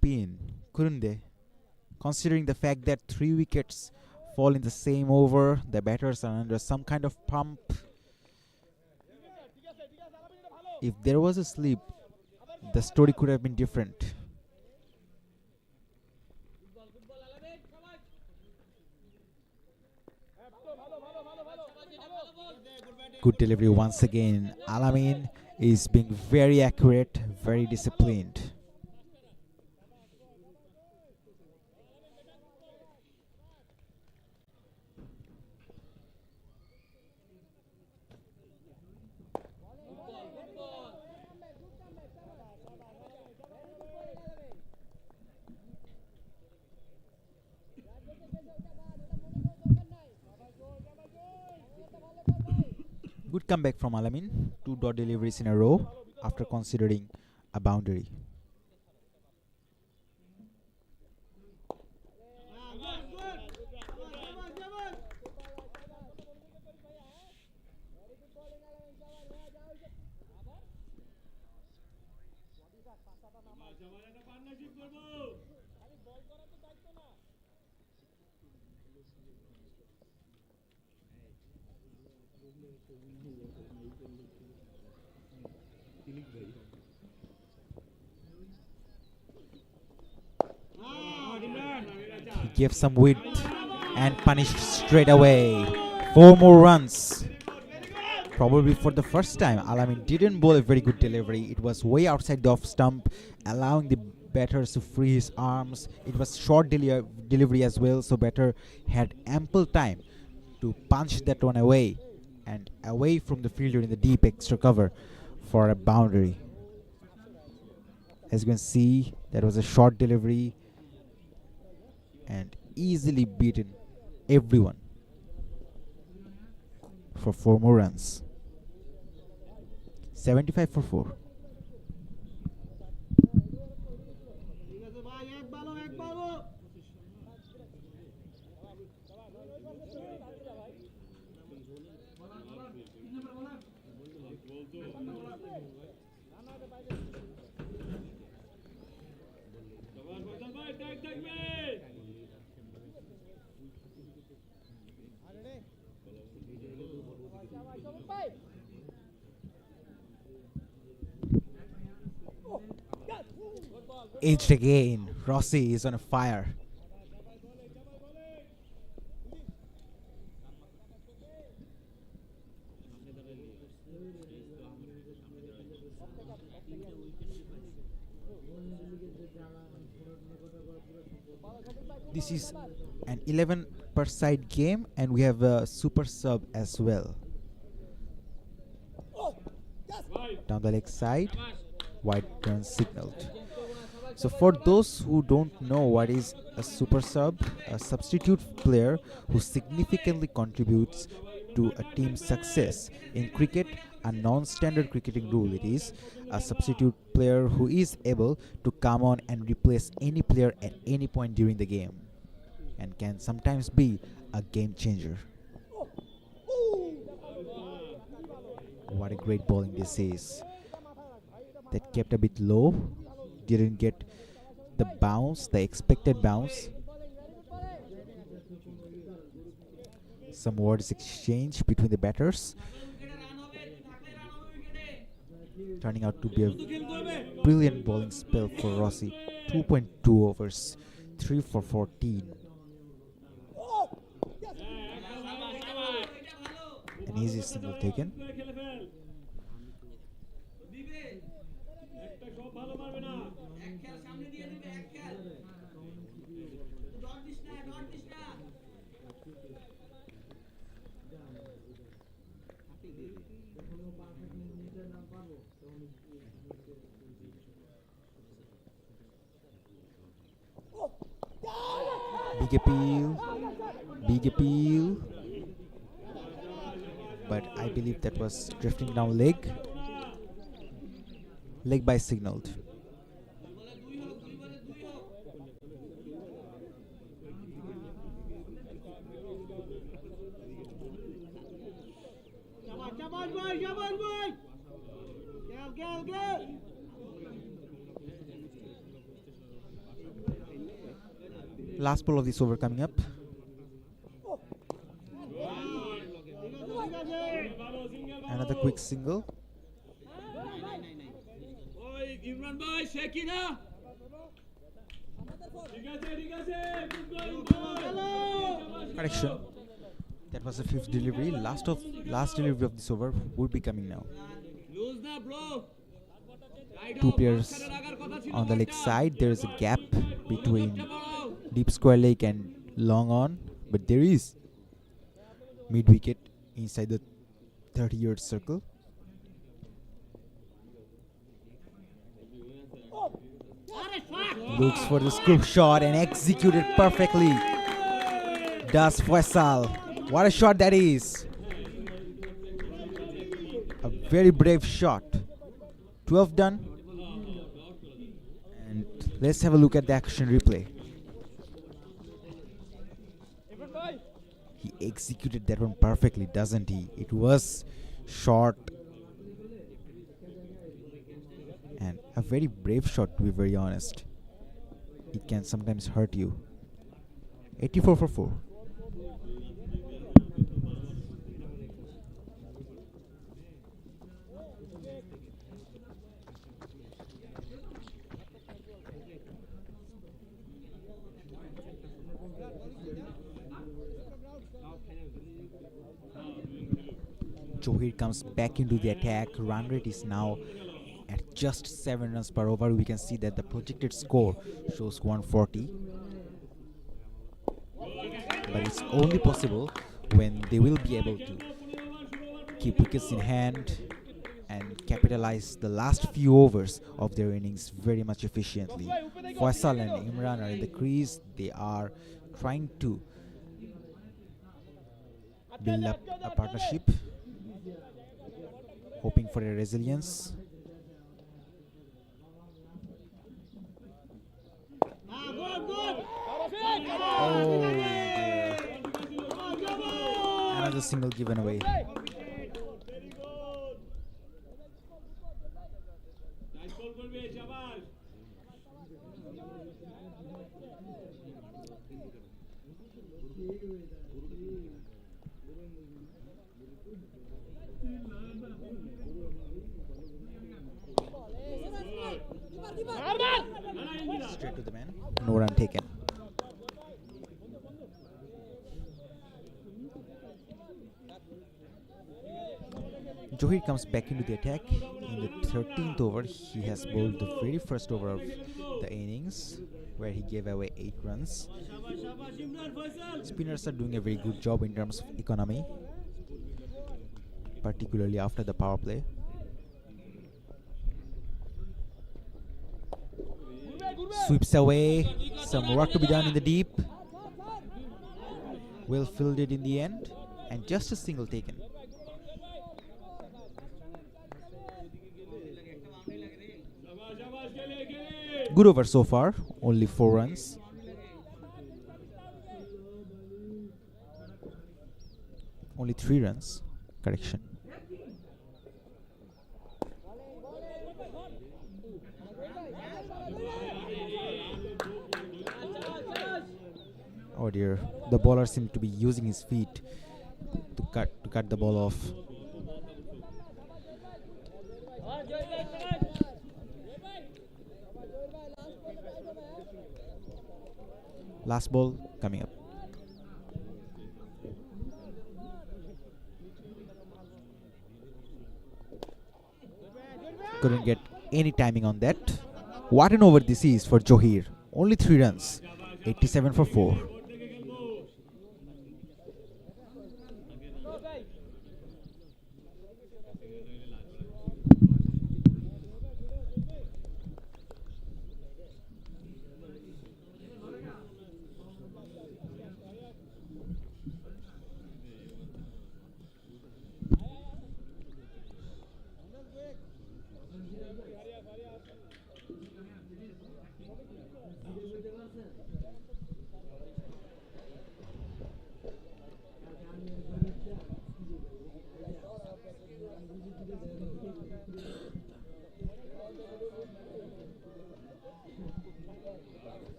Pin, couldn't they? Considering the fact that 3 wickets fall in the same over, the batters are under some kind of pump. If there was a slip, the story could have been different. Good delivery once again. Alamin is being very accurate, very disciplined. Good comeback from Alamin. 2 dot deliveries in a row after considering a boundary. He gave some width and punished straight away. 4 more runs. Probably for the first time, Alamin didn't bowl a very good delivery. It was way outside the off stump, allowing the batters to free his arms. It was short delivery as well, so batter had ample time to punch that one away and away from the fielder in the deep extra cover for a boundary. As you can see, that was a short delivery and easily beaten everyone for 4 more runs. 75 for 4. Edged again. Rossi is on a fire. This is an 11 per side game and we have a super sub as well. Down the leg side, wide run signaled. So for those who don't know what is a super sub, a substitute player who significantly contributes to a team's success. In cricket, a non-standard cricketing rule, it is a substitute player who is able to come on and replace any player at any point during the game and can sometimes be a game changer. What a great bowling this is. That kept a bit low, didn't get the bounce, the expected bounce. Some words exchanged between the batters, turning out to be a brilliant bowling spell for Rossi. 2.2 overs, 3 for 14. An easy single taken. Big appeal, but I believe that was drifting down leg. Leg by signaled. Last ball of this over coming up. Another quick single. Correction. That was the fifth delivery. Last delivery of this over would be coming now. Two players on the leg side. There is a gap between deep square leg and long on, but there is mid wicket inside the 30-yard circle. Looks for the scoop shot and executed perfectly. Does Faisal. What a shot that is. A very brave shot. 12 done. And let's have a look at the action replay. He executed that one perfectly, doesn't he? It was short. And a very brave shot, to be very honest. It can sometimes hurt you. 84 for 4. Johir comes back into the attack. Run rate is now at just 7 runs per over. We can see that the projected score shows 140. But it's only possible when they will be able to keep wickets in hand and capitalize the last few overs of their innings very much efficiently. Faisal and Imran are in the crease. They are trying to build up a partnership, hoping for a resilience. Oh dear. Another single given away. Straight to the man. No run taken. Johir comes back into the attack. In the 13th over, he has bowled the very first over of the innings, where he gave away 8 runs. Spinners are doing a very good job in terms of economy, particularly after the power play. Sweeps away. Some work to be done in the deep. Well fielded in the end, and just a single taken. Good over so far, only 4 runs. Only 3 runs. Correction. Oh dear, the bowler seemed to be using his feet to cut the ball off. Last ball coming up. Couldn't get any timing on that. What an over this is for Johir. Only 3 runs. 87 for 4.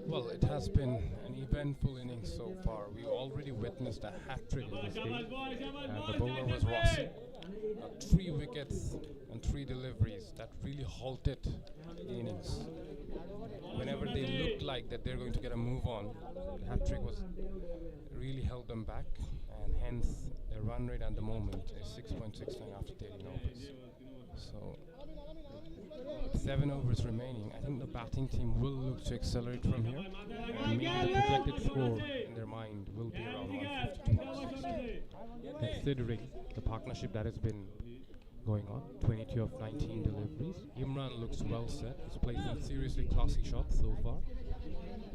Well, it has been an eventful inning so far. We already witnessed a hat trick in this game. The bowler was Rossi. 3 wickets and 3 deliveries that really halted the innings. Whenever they looked like that they're going to get a move on, the hat trick was really held them back, and hence their run rate at the moment is 6.69 after 13 overs. So, with 7 overs remaining, I think the batting team will look to accelerate from here, and maybe the projected score in their mind will be around 150 to 160. Considering the partnership that has been going on, 22 of 19 deliveries. Imran looks well set. He's played some seriously classy shots so far.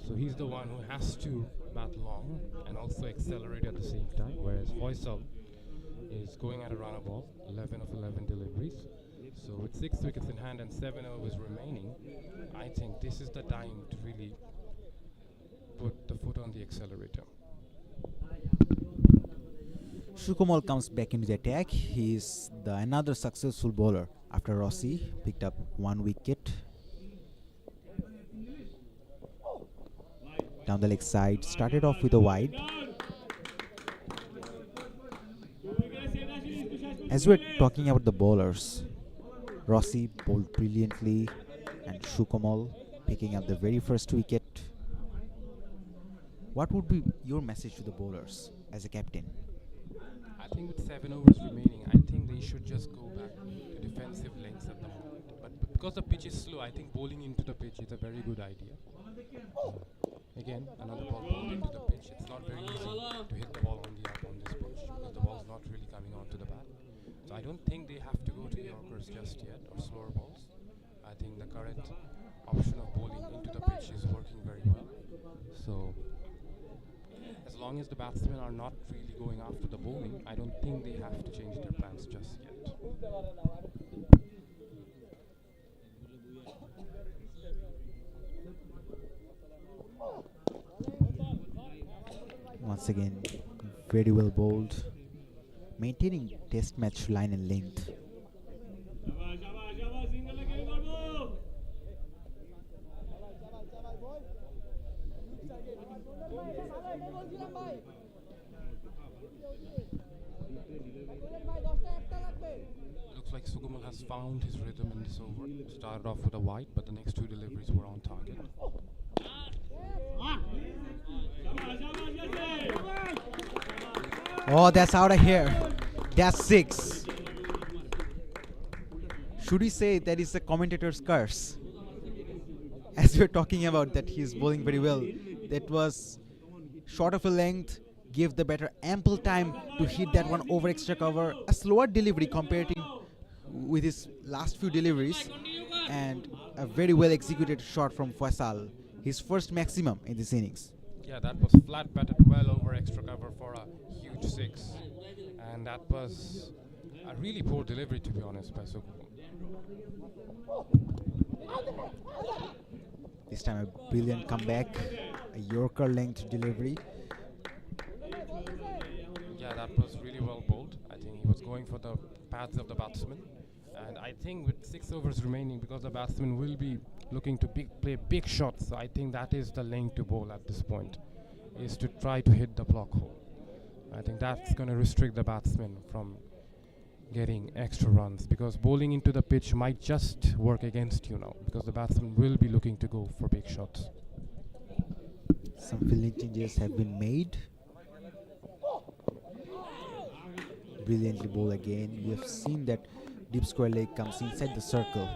So he's the one who has to bat long and also accelerate at the same time, whereas Faisal is going at a runner ball, 11 of 11 deliveries. So with 6 wickets in hand and 7 overs remaining, I think this is the time to really put the foot on the accelerator. Shukomal comes back into the attack. He's another successful bowler after Rossi picked up 1 wicket. Down the leg side, started off with a wide. As we're talking about the bowlers, Rossi bowled brilliantly and Shukomal picking up the very first wicket. What would be your message to the bowlers as a captain? I think with 7 overs remaining, I think they should just go back to defensive lengths at the moment. But because the pitch is slow, I think bowling into the pitch is a very good idea. Again, another ball bowled into the pitch. It's not very easy to hit the ball on the up on this pitch because the ball's not really coming onto the bat. So I don't think they have to go to Yorkers just yet or slower balls. I think the current option of bowling into the pitch is working very well. So as long as the batsmen are not really going after the bowling, I don't think they have to change their plans just yet. Once again, very well bowled, maintaining test match line and length. Looks like Sukumal has found his rhythm in this over. Started off with a wide, but the next 2 deliveries were on target. Oh, that's out of here. That's 6. Should we say that is the commentator's curse? As we're talking about that he's bowling very well. That was short of a length, gave the batter ample time to hit that one over extra cover. A slower delivery compared with his last few deliveries, and a very well executed shot from Faisal. His first maximum in this innings. Yeah, that was flat batted well over extra cover for a huge 6. And that was a really poor delivery, to be honest, by Sukumal. This time a brilliant comeback, a Yorker length delivery. Yeah, that was really well bowled. I think he was going for the paths of the batsman. And I think with 6 overs remaining, because the batsman will be looking to play big shots, so I think that is the length to bowl at this point, is to try to hit the block hole. I think that's going to restrict the batsman from getting extra runs, because bowling into the pitch might just work against you now, because the batsman will be looking to go for big shots. Some fielding changes have been made. Brilliantly bowled again. We have seen that deep square leg comes inside the circle,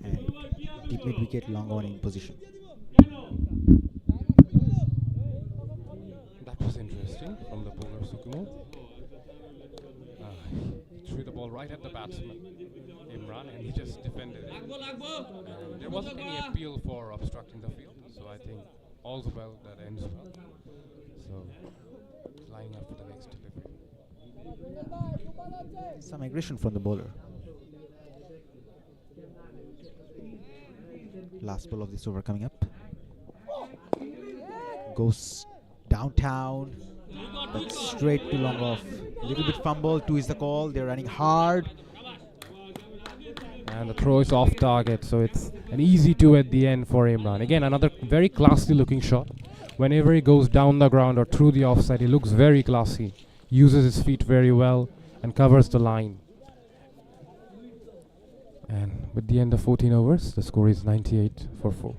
and deep mid wicket, long on in position. That was interesting from the bowler Sukumal. He threw the ball right at the batsman, Imran, and he just defended it. And there wasn't any appeal for obstructing the field, so I think all's well that ends well. So, lining up for the next delivery. Some aggression from the bowler. Last ball of this over coming up. Goes downtown, but straight to long off. Little bit fumble, 2 is the call. They're running hard. And the throw is off target, so it's an easy 2 at the end for Imran. Again, another very classy looking shot. Whenever he goes down the ground or through the offside, he looks very classy. Uses his feet very well and covers the line. And with the end of 14 overs, the score is 98 for 4.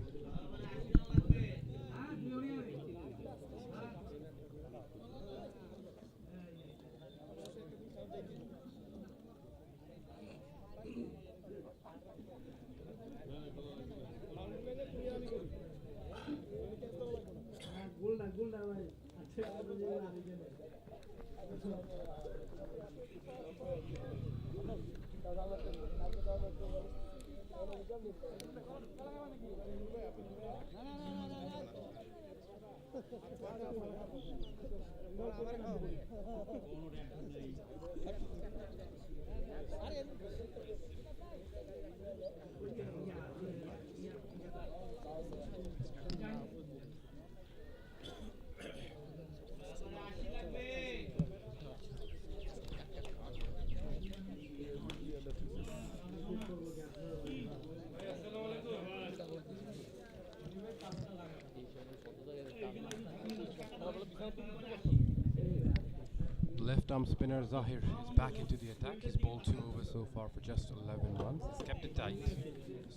Left arm spinner Zahir is back into the attack. He's bowled 2 overs so far for just 11 runs. He's kept it tight.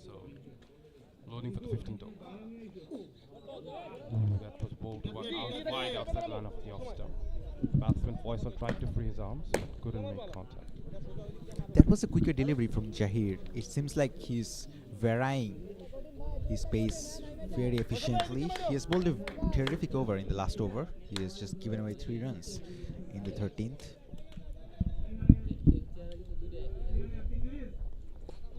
So, loading for the 15th over. That was bowled wide outside line of the off stump. Batsman Faisal tried to free his arms, but couldn't make contact. That was a quicker delivery from Jahir. It seems like he's varying his pace very efficiently. He has bowled a terrific over in the last over. He has just given away 3 runs in the 13th.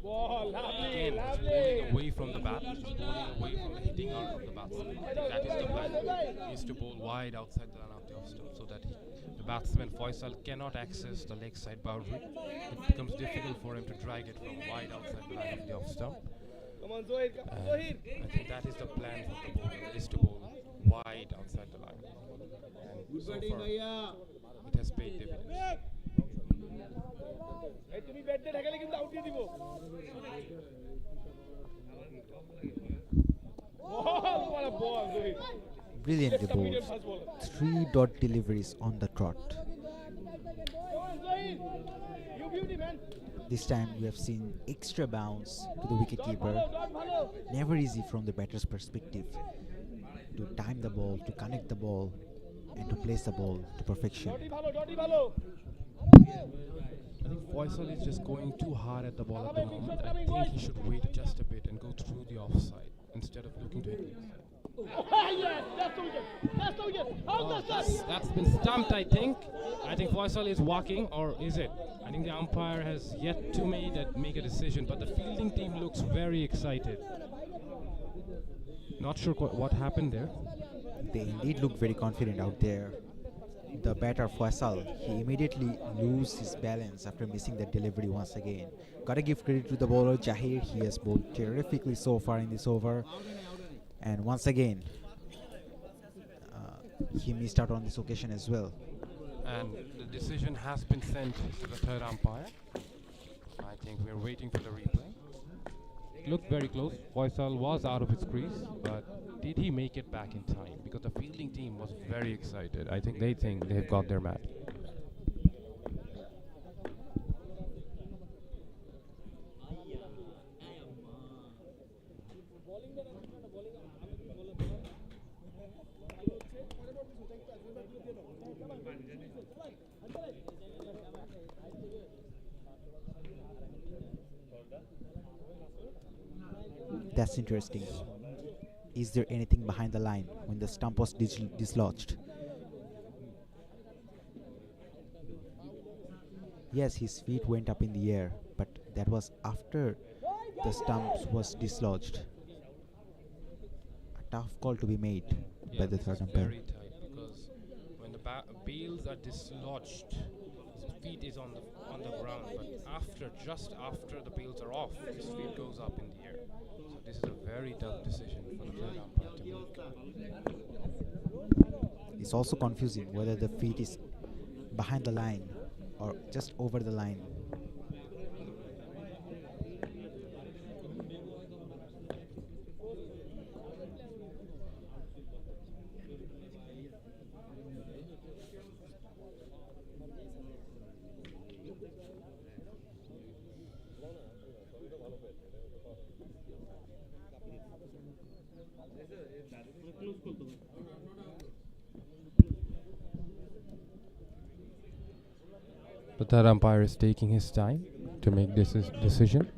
Again, bowling away from the bat, bowling away from the hitting arm of the batsman. I think that is the plan. He is to bowl wide outside the line of the off stump so that the batsman Faisal cannot access the leg side boundary. It becomes difficult for him to drag it from wide outside the line of the off stump. I think that is the plan for the bowler, is to bowl wide outside the line. And so far, it has paid dividends. Brilliantly bowled. 3 dot deliveries on the trot. This time we have seen extra bounce to the wicketkeeper. Never easy from the batter's perspective to time the ball, to connect the ball, and to place the ball to perfection. I think Faisal is just going too hard at the ball at the moment. I think he should wait just a bit and go through the offside instead of looking to hit the inside. That's been stumped, I think. I think Faisal is walking, or is it? I think the umpire has yet to make a decision, but the fielding team looks very excited. Not sure what happened there. They indeed look very confident out there. The batter Faisal, he immediately loses his balance after missing that delivery once again. Gotta give credit to the bowler Jahir. He has bowled terrifically so far in this over. And once again, he missed out on this occasion as well. And the decision has been sent to the third umpire. I think we're waiting for the replay. It looked very close. Faisal was out of his crease, but did he make it back in time? Because the fielding team was very excited. I think they've got their man. That's interesting. Is there anything behind the line when the stump was dislodged? Yes, his feet went up in the air, but that was after the stump was dislodged. A tough call to be made by the third umpire. Very tight, because when the bails are dislodged, his feet is on the ground, but just after the pails are off, his feet goes up in the air. So this is a very tough decision for the third umpire to make. It's also confusing whether the feet is behind the line or just over the line. The third umpire is taking his time to make this decision,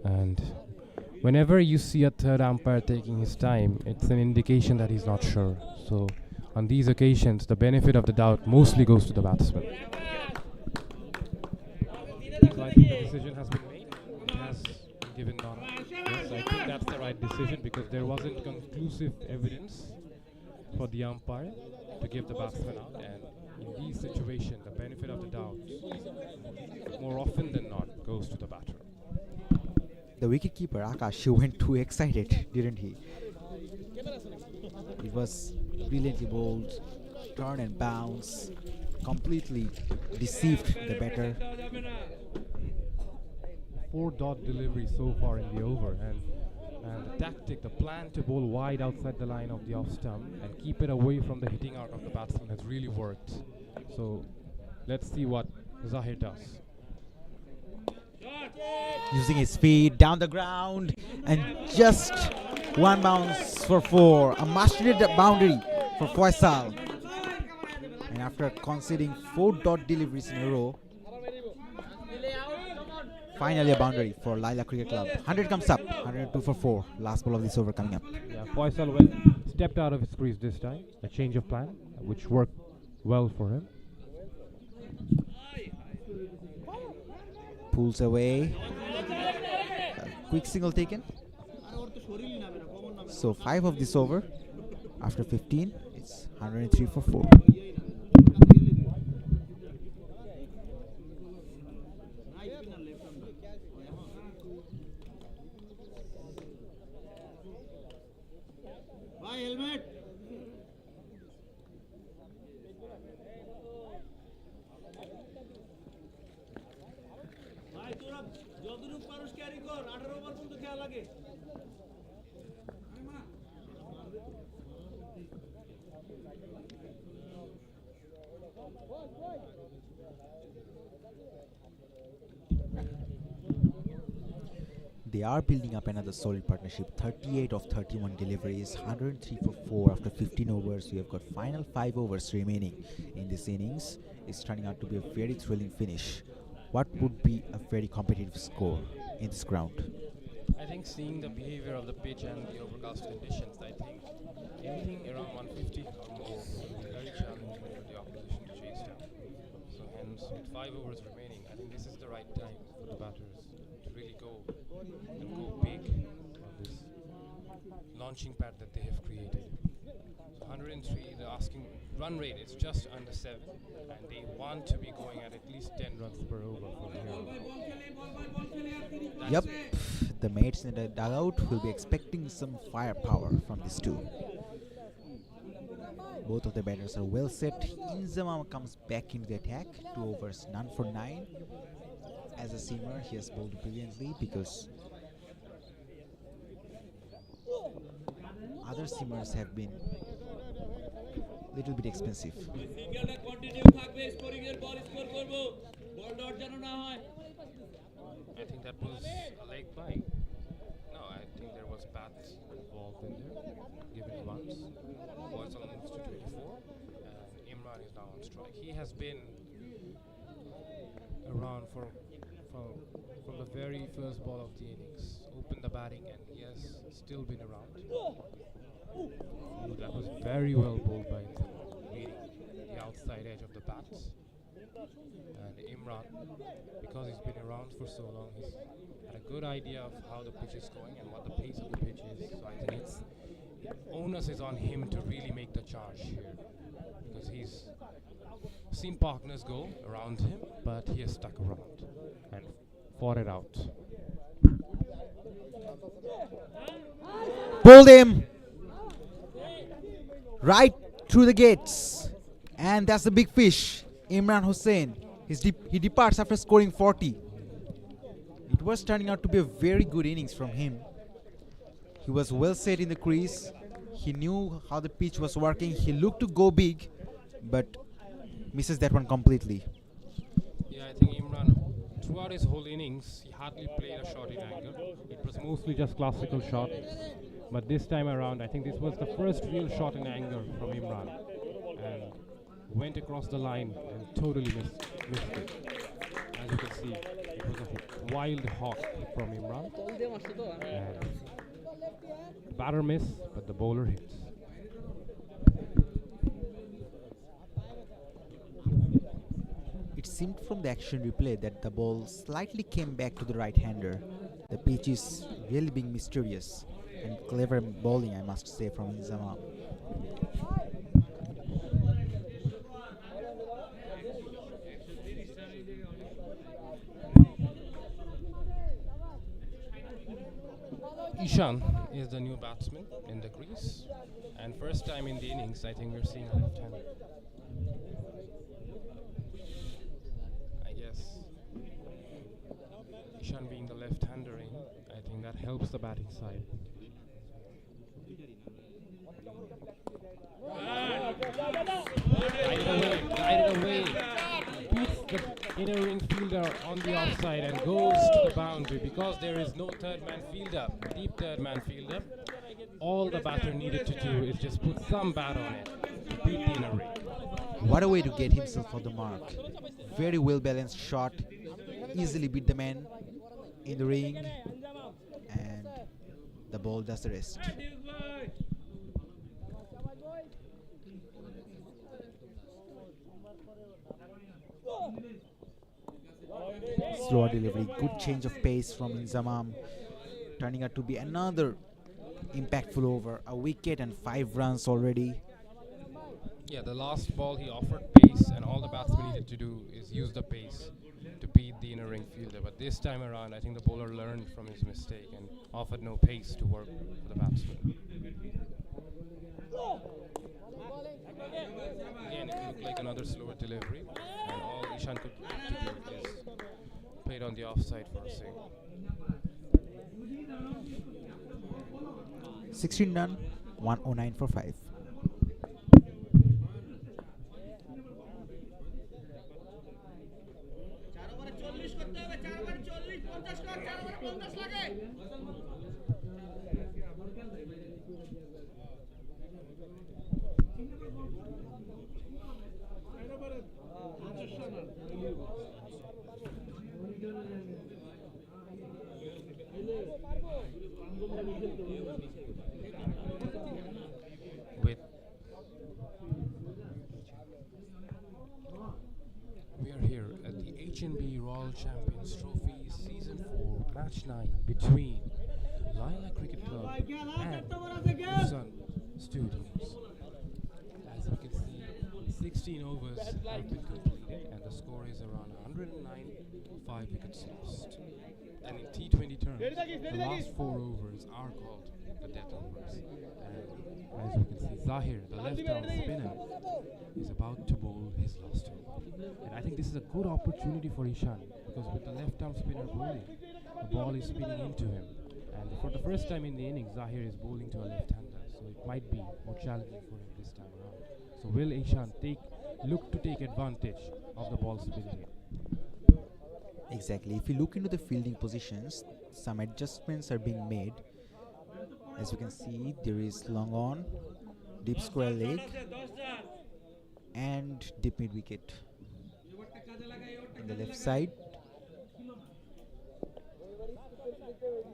and whenever you see a third umpire taking his time, it's an indication that he's not sure. So on these occasions, the benefit of the doubt mostly goes to the batsman. So I think the decision has been made. It has been given Donna. Yes, I think that's the right decision because there wasn't conclusive evidence for the umpire to give the batsman out, and in these situations, the benefit of the doubt, more often than not, goes to the batter. The wicketkeeper Akash, he went too excited, didn't he? It was brilliantly bowled, turn and bounce, completely deceived the batter. 4-dot delivery so far in the over, and the tactic, the plan to bowl wide outside the line of the off stump and keep it away from the hitting out of the batsman has really worked. So let's see what Zahir does. Using his feet down the ground and just one bounce for 4. A must-hit boundary for Faisal. And after conceding 4-dot deliveries in a row, finally a boundary for Laila Cricket Club. 100 comes up, 102 for 4. Last ball of this over coming up. Yeah, Faisal stepped out of his crease this time. A change of plan, which worked well for him. Pulls away. Quick single taken. So 5 of this over. After 15, it's 103 for 4. They are building up another solid partnership. 38 of 31 deliveries, 103 for 4 after 15 overs. We have got final 5 overs remaining in this innings. It's turning out to be a very thrilling finish. What would be a very competitive score in this ground? I think seeing the behavior of the pitch and the overcast conditions, I think anything around 150 or more will be very challenging for the opposition to chase down. So hence, with 5 overs remaining, I think this is the right time for the batters to really go big on this launching pad that they have created. So 103, the asking run rate is just under 7, and they want to be going at least 10 runs per over from here. Yep, the mates in the dugout will be expecting some firepower from these two. Both of the batters are well set. Inzamam comes back into the attack. 2 overs, none for 9. As a seamer, he has bowled brilliantly because other seamers have been a little bit expensive. I think that was a leg bite. No, I think there was bats involved in there. Given once, Faisal moves to 24, and Imran is now on strike. He has been around from the very first ball of the innings. Opened the batting, and he has still been around. Ooh, that was very well bowled by Inzamam, reading the outside edge of the bats. And Imran, because he's been around for so long, he's had a good idea of how the pitch is going and what the pace of the pitch is. So I think the onus is on him to really make the charge here, because he's seen partners go around him, but he has stuck around and fought it out. Pulled him right through the gates, and that's the big fish, Imran Hussain. He departs after scoring 40. It was turning out to be a very good innings from him. He was well set in the crease. He knew how the pitch was working. He looked to go big, but misses that one completely. Yeah, I think Imran, throughout his whole innings, he hardly played a shot in anger. It was mostly just classical shots. But this time around, I think this was the first real shot in anger from Imran. And went across the line and totally missed it. As you can see, it was a wild hawk from Imran. And batter miss, but the bowler hits. It seemed from the action replay that the ball slightly came back to the right-hander. The pitch is really being mysterious and clever bowling, I must say, from Inzamam. Ishan is the new batsman in the crease, and first time in the innings, I think we're seeing a left-hander. I guess Ishan being the left-hander in, I think that helps the batting side. Guided away, beats the inner ring fielder on the offside and goes to the boundary because there is no third man fielder, deep third man fielder. All the batter needed to do is just put some bat on it to beat the inner ring. What a way to get himself on the mark. Very well balanced shot. Easily beat the man in the ring, and the ball does the rest. Slower delivery, good change of pace from Inzamam, turning out to be another impactful over. A wicket and 5 runs already. Yeah, the last ball he offered pace, and all the batsman needed to do is use the pace to beat the inner ring fielder. But this time around, I think the bowler learned from his mistake and offered no pace to work for the batsman. Again, it looked like another slower delivery, and all Ishan could do is played on the offside for a single. 16 run, 109 for 5. We are here at the HNB Royal Champions Trophy Season 4 Match 9 between Laila Cricket Club and Ruslan'S Studios. As you can see, 16 overs have been completed and the score is around 109, 5 wickets lost. And in T20 terms, the last 4 overs are called the death overs. And as you can see, Zahir, the left-arm spinner, is about to bowl his last over. And I think this is a good opportunity for Ishan because with the left-arm spinner bowling, the ball is spinning into him. And for the first time in the innings, Zahir is bowling to a left-hander, so it might be more challenging for him this time around. So will Ishan look to take advantage of the ball spin here? Exactly. If you look into the fielding positions, some adjustments are being made. As you can see, there is long on, deep square leg, and deep mid wicket. On the left side,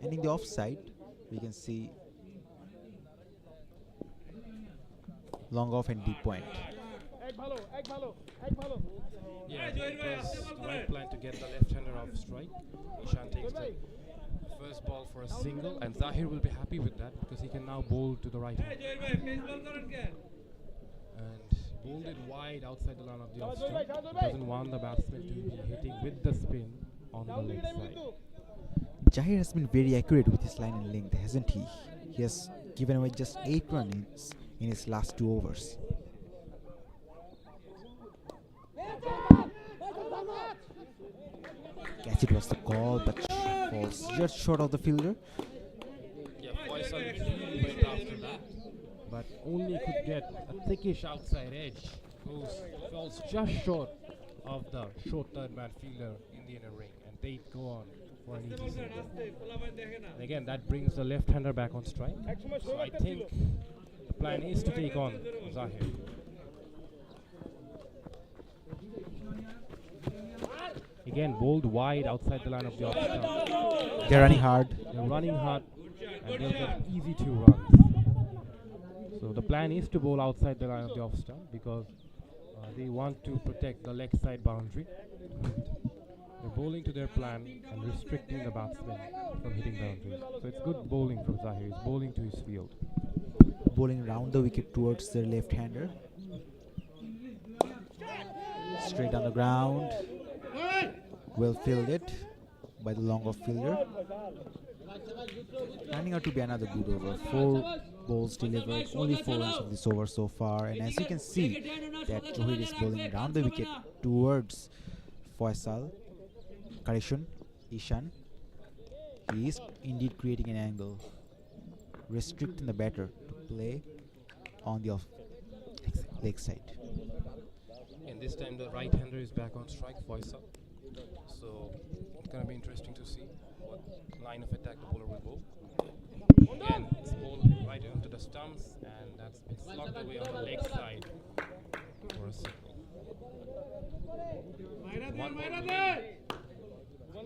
and in the off side, we can see long off and deep point. Yeah, it was the right plan to get the left-hander off strike. Ishan takes the first ball for a single, and Zahir will be happy with that because he can now bowl to the right hand. And bowled it wide outside the line of the off stump. He doesn't want the batsman to be hitting with the spin on the leg side. Jahir has been very accurate with his line and length, hasn't he? He has given away just 8 runs in his last 2 overs. Catch it was the call, but falls just short of the fielder. Yeah, Faisal went after that, but only could get a thickish outside edge. Falls just short of the short third man fielder in the inner ring, and they go on for an easy single. And again, that brings the left-hander back on strike. So I think the plan is to take on Zahir. Again, bowled wide outside the line of the off stump. They're running hard. They're running hard, and they'll get easy 2 runs. So the plan is to bowl outside the line of the off stump because they want to protect the leg side boundary. They're bowling to their plan and restricting the batsman from hitting boundaries. So it's good bowling from Zahir. He's bowling to his field. Bowling round the wicket towards their left-hander. Straight on the ground. Well fielded by the long off fielder. Turning out to be another good over. 4 balls delivered, only 4 runs of this over so far. And as you can see, that Johid is bowling around the wicket towards Faisal. Correction, Ishan. He is indeed creating an angle, restricting the batter to play on the off leg side. And this time the right-hander is back on strike, Faisal. So it's going to be interesting to see what line of attack the bowler will bowl. Again, it's bowled right into the stumps, and that's been slugged away on the leg side for a single. One ball remaining.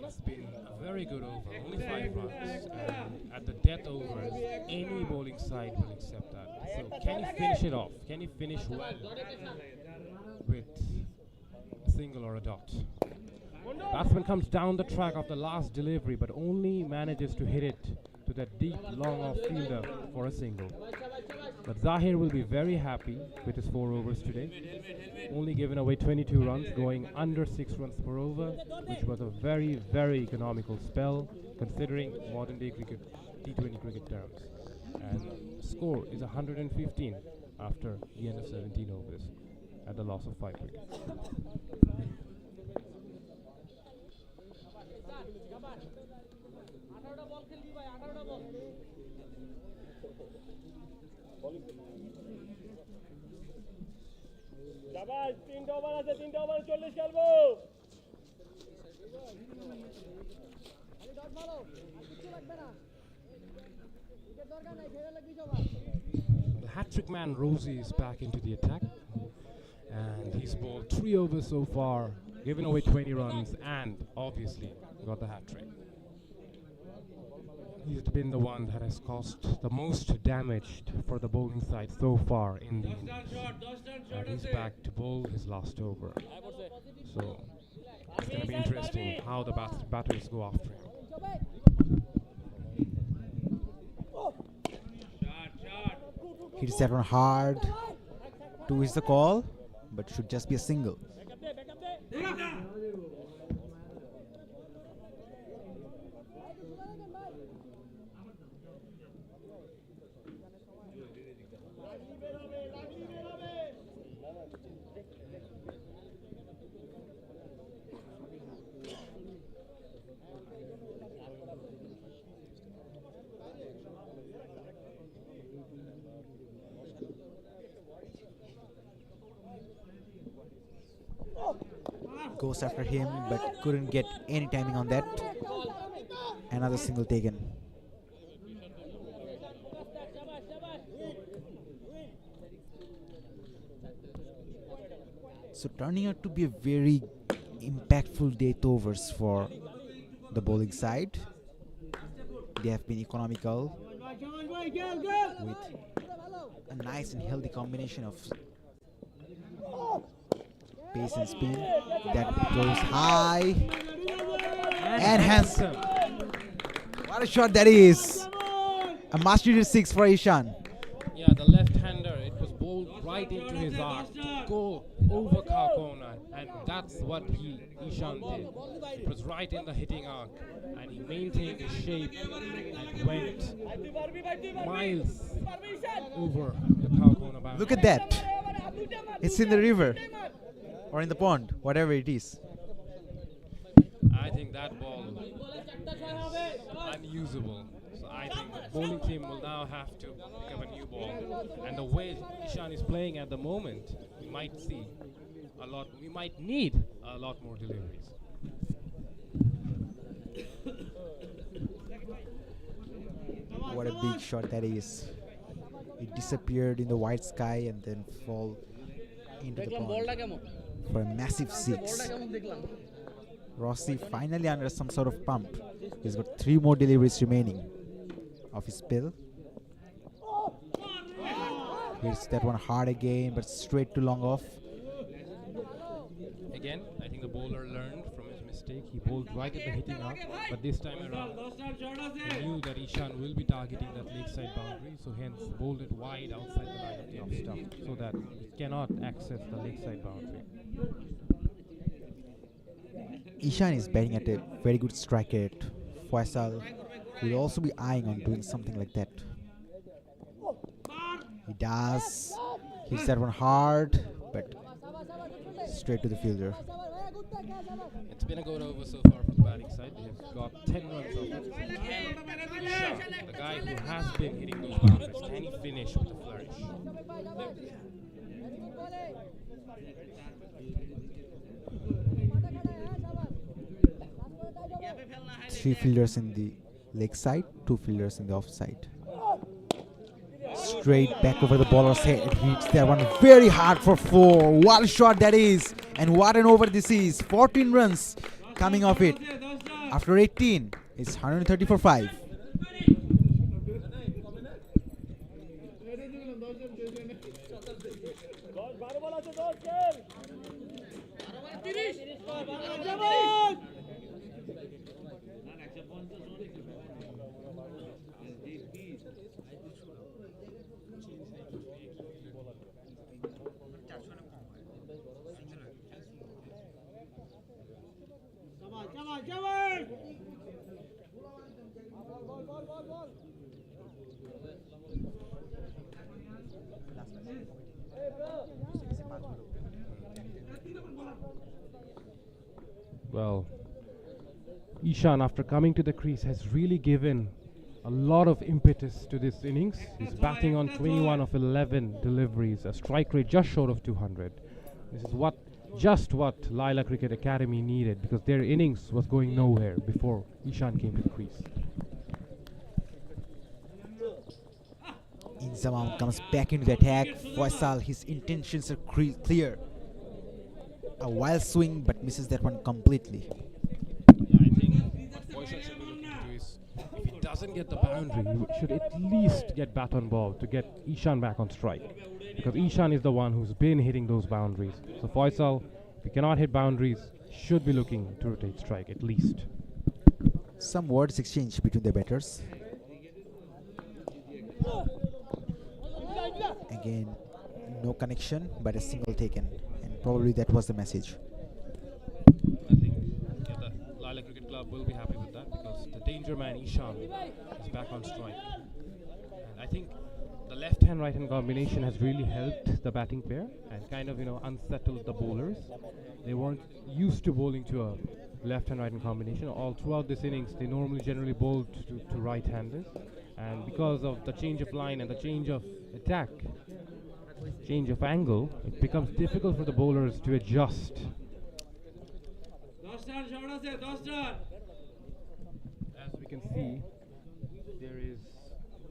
It's been a very good over, only 5 runs, and at the death overs, any bowling side will accept that. So can he finish it off? Can he finish well with a single or a dot? Batsman comes down the track of the last delivery, but only manages to hit it to that deep, long off fielder for a single. But Zahir will be very happy with his 4 overs today. Only given away 22 runs, going under 6 runs per over, which was a very, very economical spell, considering modern day cricket, T20 cricket terms. And score is 115 after the end of 17 overs at the loss of 5 wickets. The hat-trick man Rosie is back into the attack, and he's bowled 3 overs so far, given away 20 runs, and obviously got the hat-trick. He's been the one that has caused the most damage for the bowling side so far in the innings. And he's back to bowl his last over. So it's going to be interesting how the batters go after him. Hits that one hard. 2 is the call, but should just be a single. Goes after him, but couldn't get any timing on that. Another single taken. So turning out to be a very impactful death overs for the bowling side. They have been economical with a nice and healthy combination of pace and spin that goes high and handsome. What a shot that is! A mastery 6 for Ishan. Yeah, the left-hander, it was ball right into his arc to go over Kakona, and that's what Ishan did. It was right in the hitting arc, and he maintained his shape and went miles over the Kakona boundary. Look at that. It's in the river or in the pond, whatever it is. I think that ball is unusable. So I think the bowling team will now have to pick up a new ball. And the way Ishan is playing at the moment, we might need a lot more deliveries. What a big shot that is. It disappeared in the white sky and then fall into the pond for a massive 6. Rossi finally under some sort of pump. He's got 3 more deliveries remaining of his spell. Hits that one hard again, but straight to long off. Again, I think the bowler learned from his mistake. He bowled right at the hitting arc, but this time around, he knew that Ishan will be targeting that leg side boundary, so hence bowled it wide outside the line of the off stump, so that he cannot access the leg side boundary. Ishan is batting at a very good strike rate. Faisal will also be eyeing on doing something like that. He does. Hits that one hard, but straight to the fielder. It's been a good over so far from the batting side. They've got 10 runs off it. Ishan, the guy who has been hitting those boundaries, can he finish with a flourish? 3 fielders in the leg side, 2 fielders in the off side. Straight back over the bowler's head. It hits that one very hard for 4. What a shot that is. And what an over this is. 14 runs coming off it. After 18, it's 130 for 5. Well, Ishan, after coming to the crease, has really given a lot of impetus to this innings. He's batting on 21 of 11 deliveries, a strike rate just short of 200. This is just what Laila Cricket Academy needed, because their innings was going nowhere before Ishan came to the crease. Inzamam comes back into the attack. Faisal, his intentions are clear. A wild swing, but misses that one completely. Yeah, I think what Faisal should be looking to do is, if he doesn't get the boundary, he should at least get bat on ball to get Ishan back on strike. Because Ishan is the one who's been hitting those boundaries. So Faisal, if he cannot hit boundaries, should be looking to rotate strike at least. Some words exchanged between the batters. Again, no connection, but a single taken. And probably that was the message. I think the Laila Cricket Club will be happy with that, because the danger man Ishan is back on strike. And I think the left-hand right-hand combination has really helped the batting pair and kind of unsettled the bowlers. They weren't used to bowling to a left-hand right-hand combination. All throughout this innings, they generally bowled to right-handers, and because of the change of line and the change of attack, change of angle, it becomes difficult for the bowlers to adjust. As we can see, there is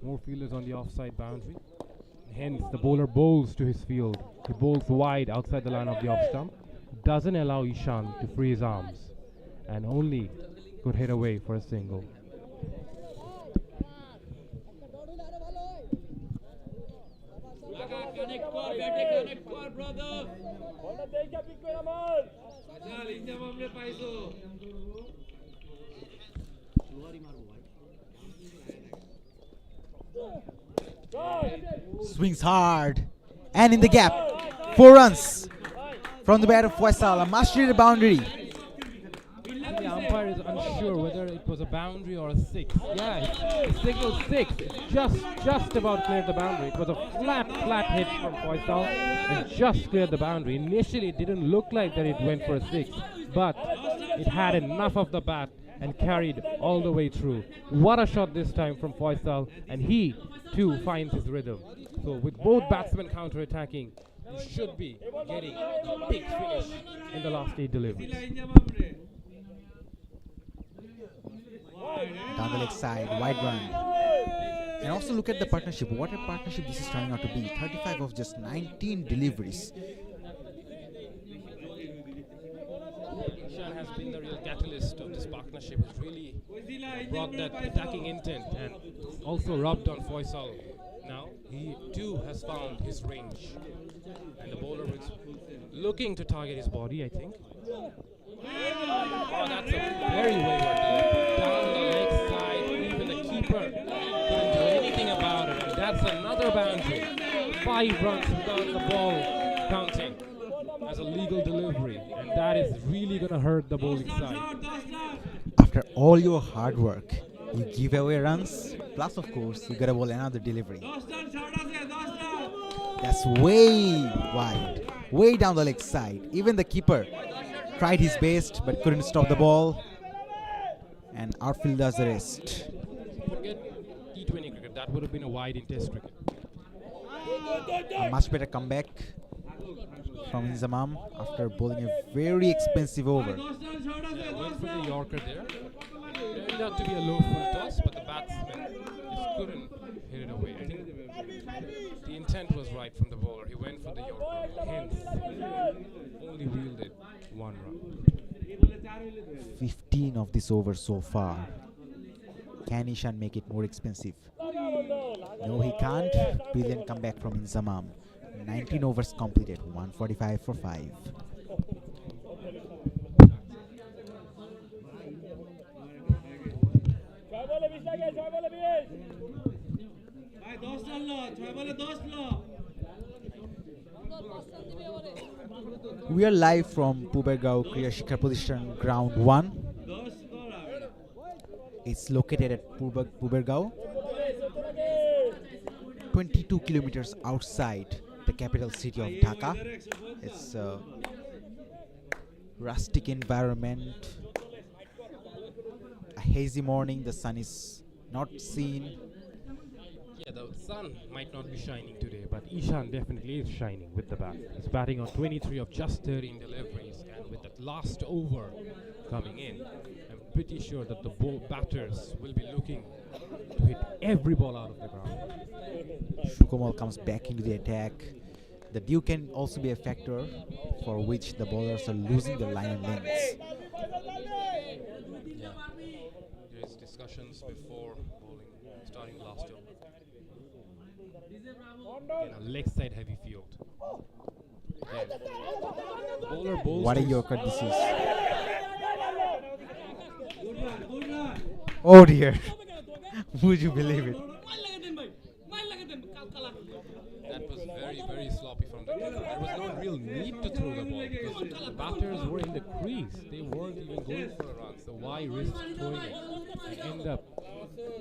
more fielders on the offside boundary. Hence, the bowler bowls to his field. He bowls wide outside the line of the off stump. Doesn't allow Ishan to free his arms, and only could hit away for a single. Swings hard. And in the gap, 4 runs from the bat of Faisal. A much-needed boundary. The umpire is unsure whether it was a boundary or a six. Yeah, it signaled six. It just about cleared the boundary. It was a flat hit from Faisal and just cleared the boundary. Initially, it didn't look like that it went for a six, but it had enough of the bat and carried all the way through. What a shot this time from Faisal, and he too finds his rhythm. So with both batsmen counter-attacking, you should be getting a big finish in the last 8 deliveries. Down the leg side, wide run. And also look at the partnership. What a partnership this is turning out to be. 35 of just 19 deliveries. Ishan has been the real catalyst of this partnership. Has really brought that attacking intent and also rubbed on Faisal. Now he too has found his range, and the bowler is looking to target his body, I think. Oh, that's a very wayward delivery. Down the leg side, even the keeper couldn't do anything about it, and that's another boundary. 5 runs without the ball counting as a legal delivery, and that is really going to hurt the bowling side. After all your hard work, you give away runs, plus of course you gotta bowl another delivery. That's way wide, way down the leg side. Even the keeper tried his best but couldn't stop the ball, and outfield does the rest. Forget T20 cricket, that would have been a wide in Test cricket. A much better comeback from Inzamam after bowling a very expensive over. Yeah, went for the Yorker there. Turned out to be a low full toss, but the batsman just couldn't hit it away. I think the intent was right from the bowler. He went for the Yorker, hence only wielded 1 run. 15 of this over so far. Can Ishan make it more expensive? No, he can't. Brilliant comeback from Inzamam. 19 overs completed, 145 for 5. We are live from Pubergao Kriya Shikhar Position Ground 1. It's located at Pubergao, 22 kilometers outside the capital city of Dhaka. It's a rustic environment. A hazy morning, the sun is not seen. Yeah, the sun might not be shining today, but Ishan definitely is shining with the bat. He's batting on 23 of just 13 deliveries, and with that last over coming in, I'm pretty sure that the batters will be looking to hit every ball out of the ground. Shukomal comes back into the attack. The dew can also be a factor for which the bowlers are losing their line and lengths. Yeah, there's discussions before bowling, starting last over. In a leg side heavy field. Again, the bowler bowls. What a to Yorker this is. Oh dear. Would you believe it? That was very sloppy from the keeper. There was no real need to throw the ball because the batters were in the crease. They weren't even going for a run. So why risk throwing it and end up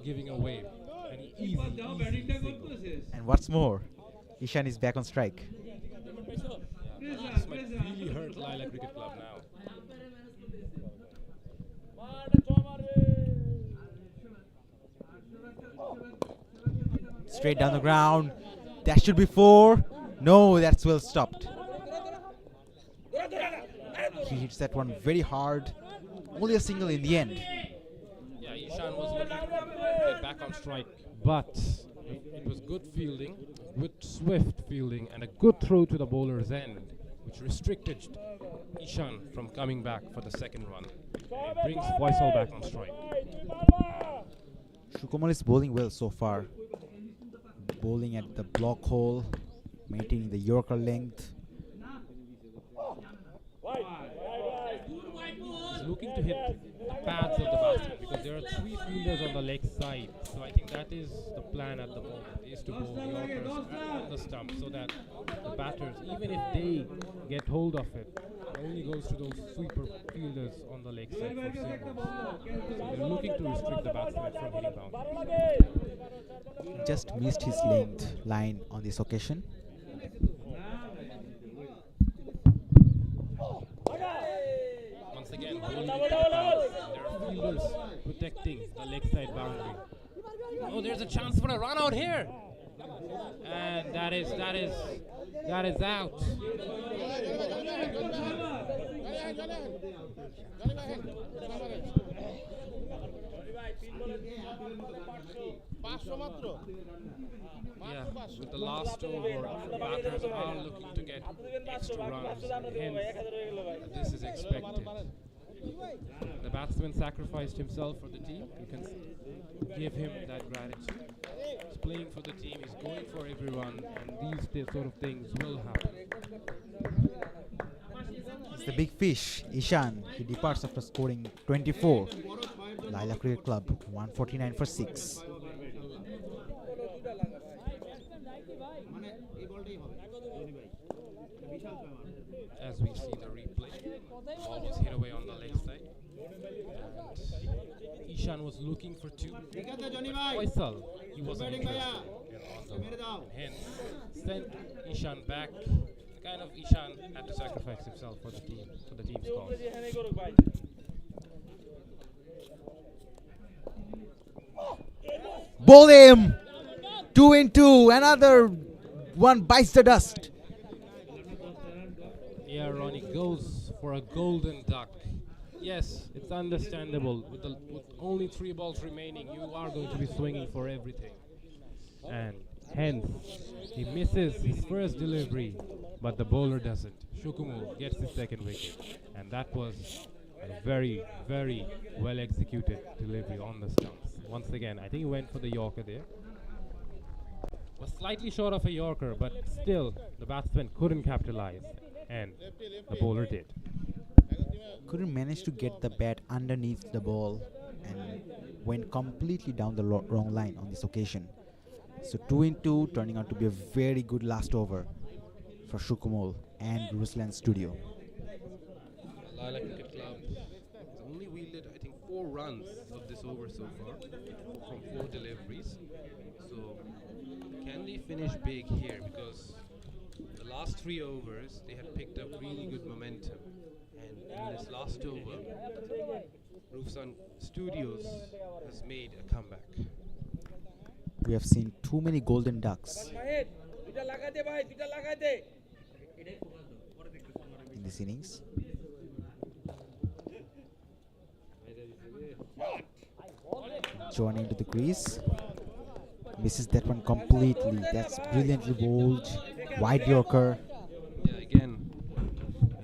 giving away an easy single? And what's more, Ishan is back on strike. Yeah, this might really hurt Laila Cricket Club now. Straight down the ground. That should be 4. No, that's well stopped. He hits that one very hard. Only a single in the end. Yeah, Ishan was looking to get back on strike, but it was good fielding, good swift fielding, and a good throw to the bowler's end, which restricted Ishan from coming back for the second run. It brings Faisal back on strike. Shukomal is bowling well so far. Bowling at the block hole, maintaining the Yorker length. He's looking to hit pads of the batsman, because there are 3 fielders on the leg side. So I think that is the plan at the moment, is to bowl Yorkers on the stump so that the batters, even if they get hold of it, it only goes to those sweeper fielders on the leg side for singles. So they're looking to restrict the batsman from hitting boundaries. Just missed his line on this occasion. Once again, bowling into the pads. There are fielders protecting the leg side boundary. Oh, there's a chance for a run out here, and that is out. Yeah, with the last over, the batters are looking to get extra runs. Hence, this is expected. The batsman sacrificed himself for the team. You can give him that gratitude. He's playing for the team. He's going for every run, and these sort of things will happen. It's the big fish, Ishan. He departs after scoring 24. Laila Cricket Club, 149 for 6. As we see the replay, the ball was hit away on the leg side. And Ishan was looking for 2. Faisal, he wasn't interested on the run, and hence sent Ishan back. Kind of Ishan had to sacrifice himself for the team, for the team's cause. Bowl him! 2 in 2. Another one bites the dust. Yeah, Ronnie goes for a golden duck. Yes, it's understandable. With only 3 balls remaining, you are going to be swinging for everything. And hence, he misses his first delivery, but the bowler doesn't. Shukumul gets his second wicket. And that was a very, very well executed delivery on the stumps. Once again, I think he went for the Yorker there. Was slightly short of a Yorker, but still, the batsman couldn't capitalize. And the bowler did. Couldn't manage to get the bat underneath the ball and went completely down the wrong line on this occasion. So 2 in 2, turning out to be a very good last over for Shukumul and Ruslan'S studio. Laila Cricket Club has only wielded, I think, 4 runs of this over so far from 4 deliveries. So can they finish big here? Because the last 3 overs, they had picked up really good momentum. And in this last over, Ruslan'S Studios has made a comeback. We have seen too many golden ducks in this innings. Joining into the crease. Misses that one completely. That's brilliantly bowled. Wide Yorker. Yeah, again,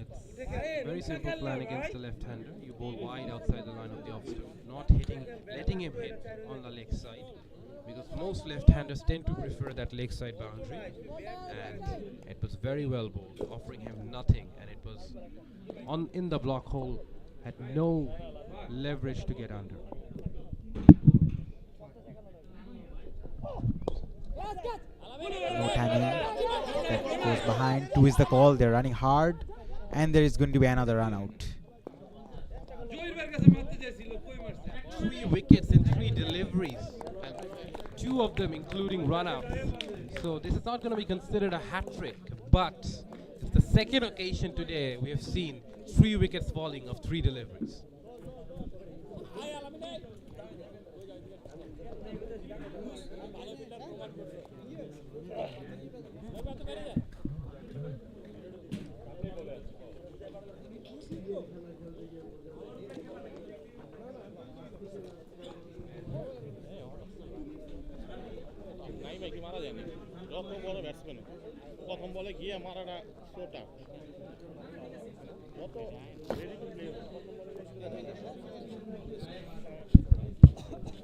it's very simple plan against the left-hander. You bowl wide outside the line of the off-stump, not letting him hit on the leg side, because most left-handers tend to prefer that leg side boundary. And it was very well bowled, offering him nothing, and it was in the block hole, had no leverage to get under. No timing. That goes behind. 2 is the call. They're running hard. And there is going to be another run out. 3 wickets in 3 deliveries, and 2 of them including run-outs. So this is not going to be considered a hat-trick, but it's the second occasion today we have seen 3 wickets falling of 3 deliveries.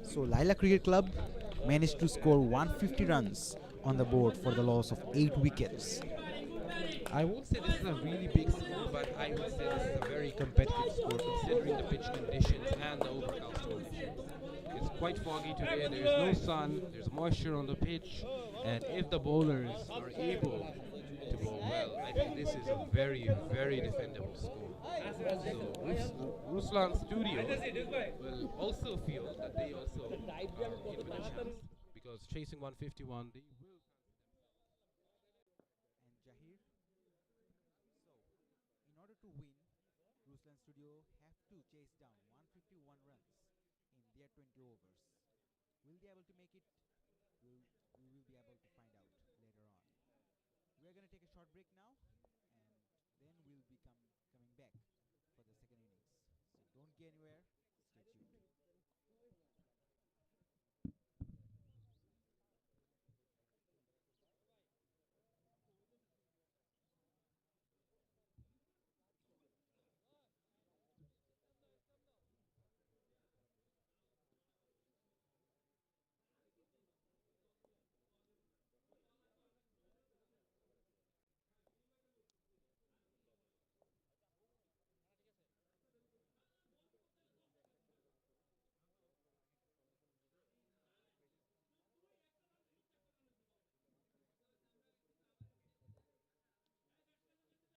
So Laila Cricket Club managed to score 150 runs on the board for the loss of 8 wickets. I won't say this is a really big score, but I would say this is a very competitive score considering the pitch conditions and the quite foggy today. There is no sun. There's moisture on the pitch, and if the bowlers are able to bowl well, I think this is a very, very defendable score. So Ruslan's studio will also feel that they also are given a chance because chasing 151, they will. And Jahir. So, in order to win, Ruslan Studio have to chase down 151 runs in their 20 overs. Will they able to make it? We will be able to find out later on. We are going to take a short break now, and then we'll be coming back for the second innings. So don't go anywhere.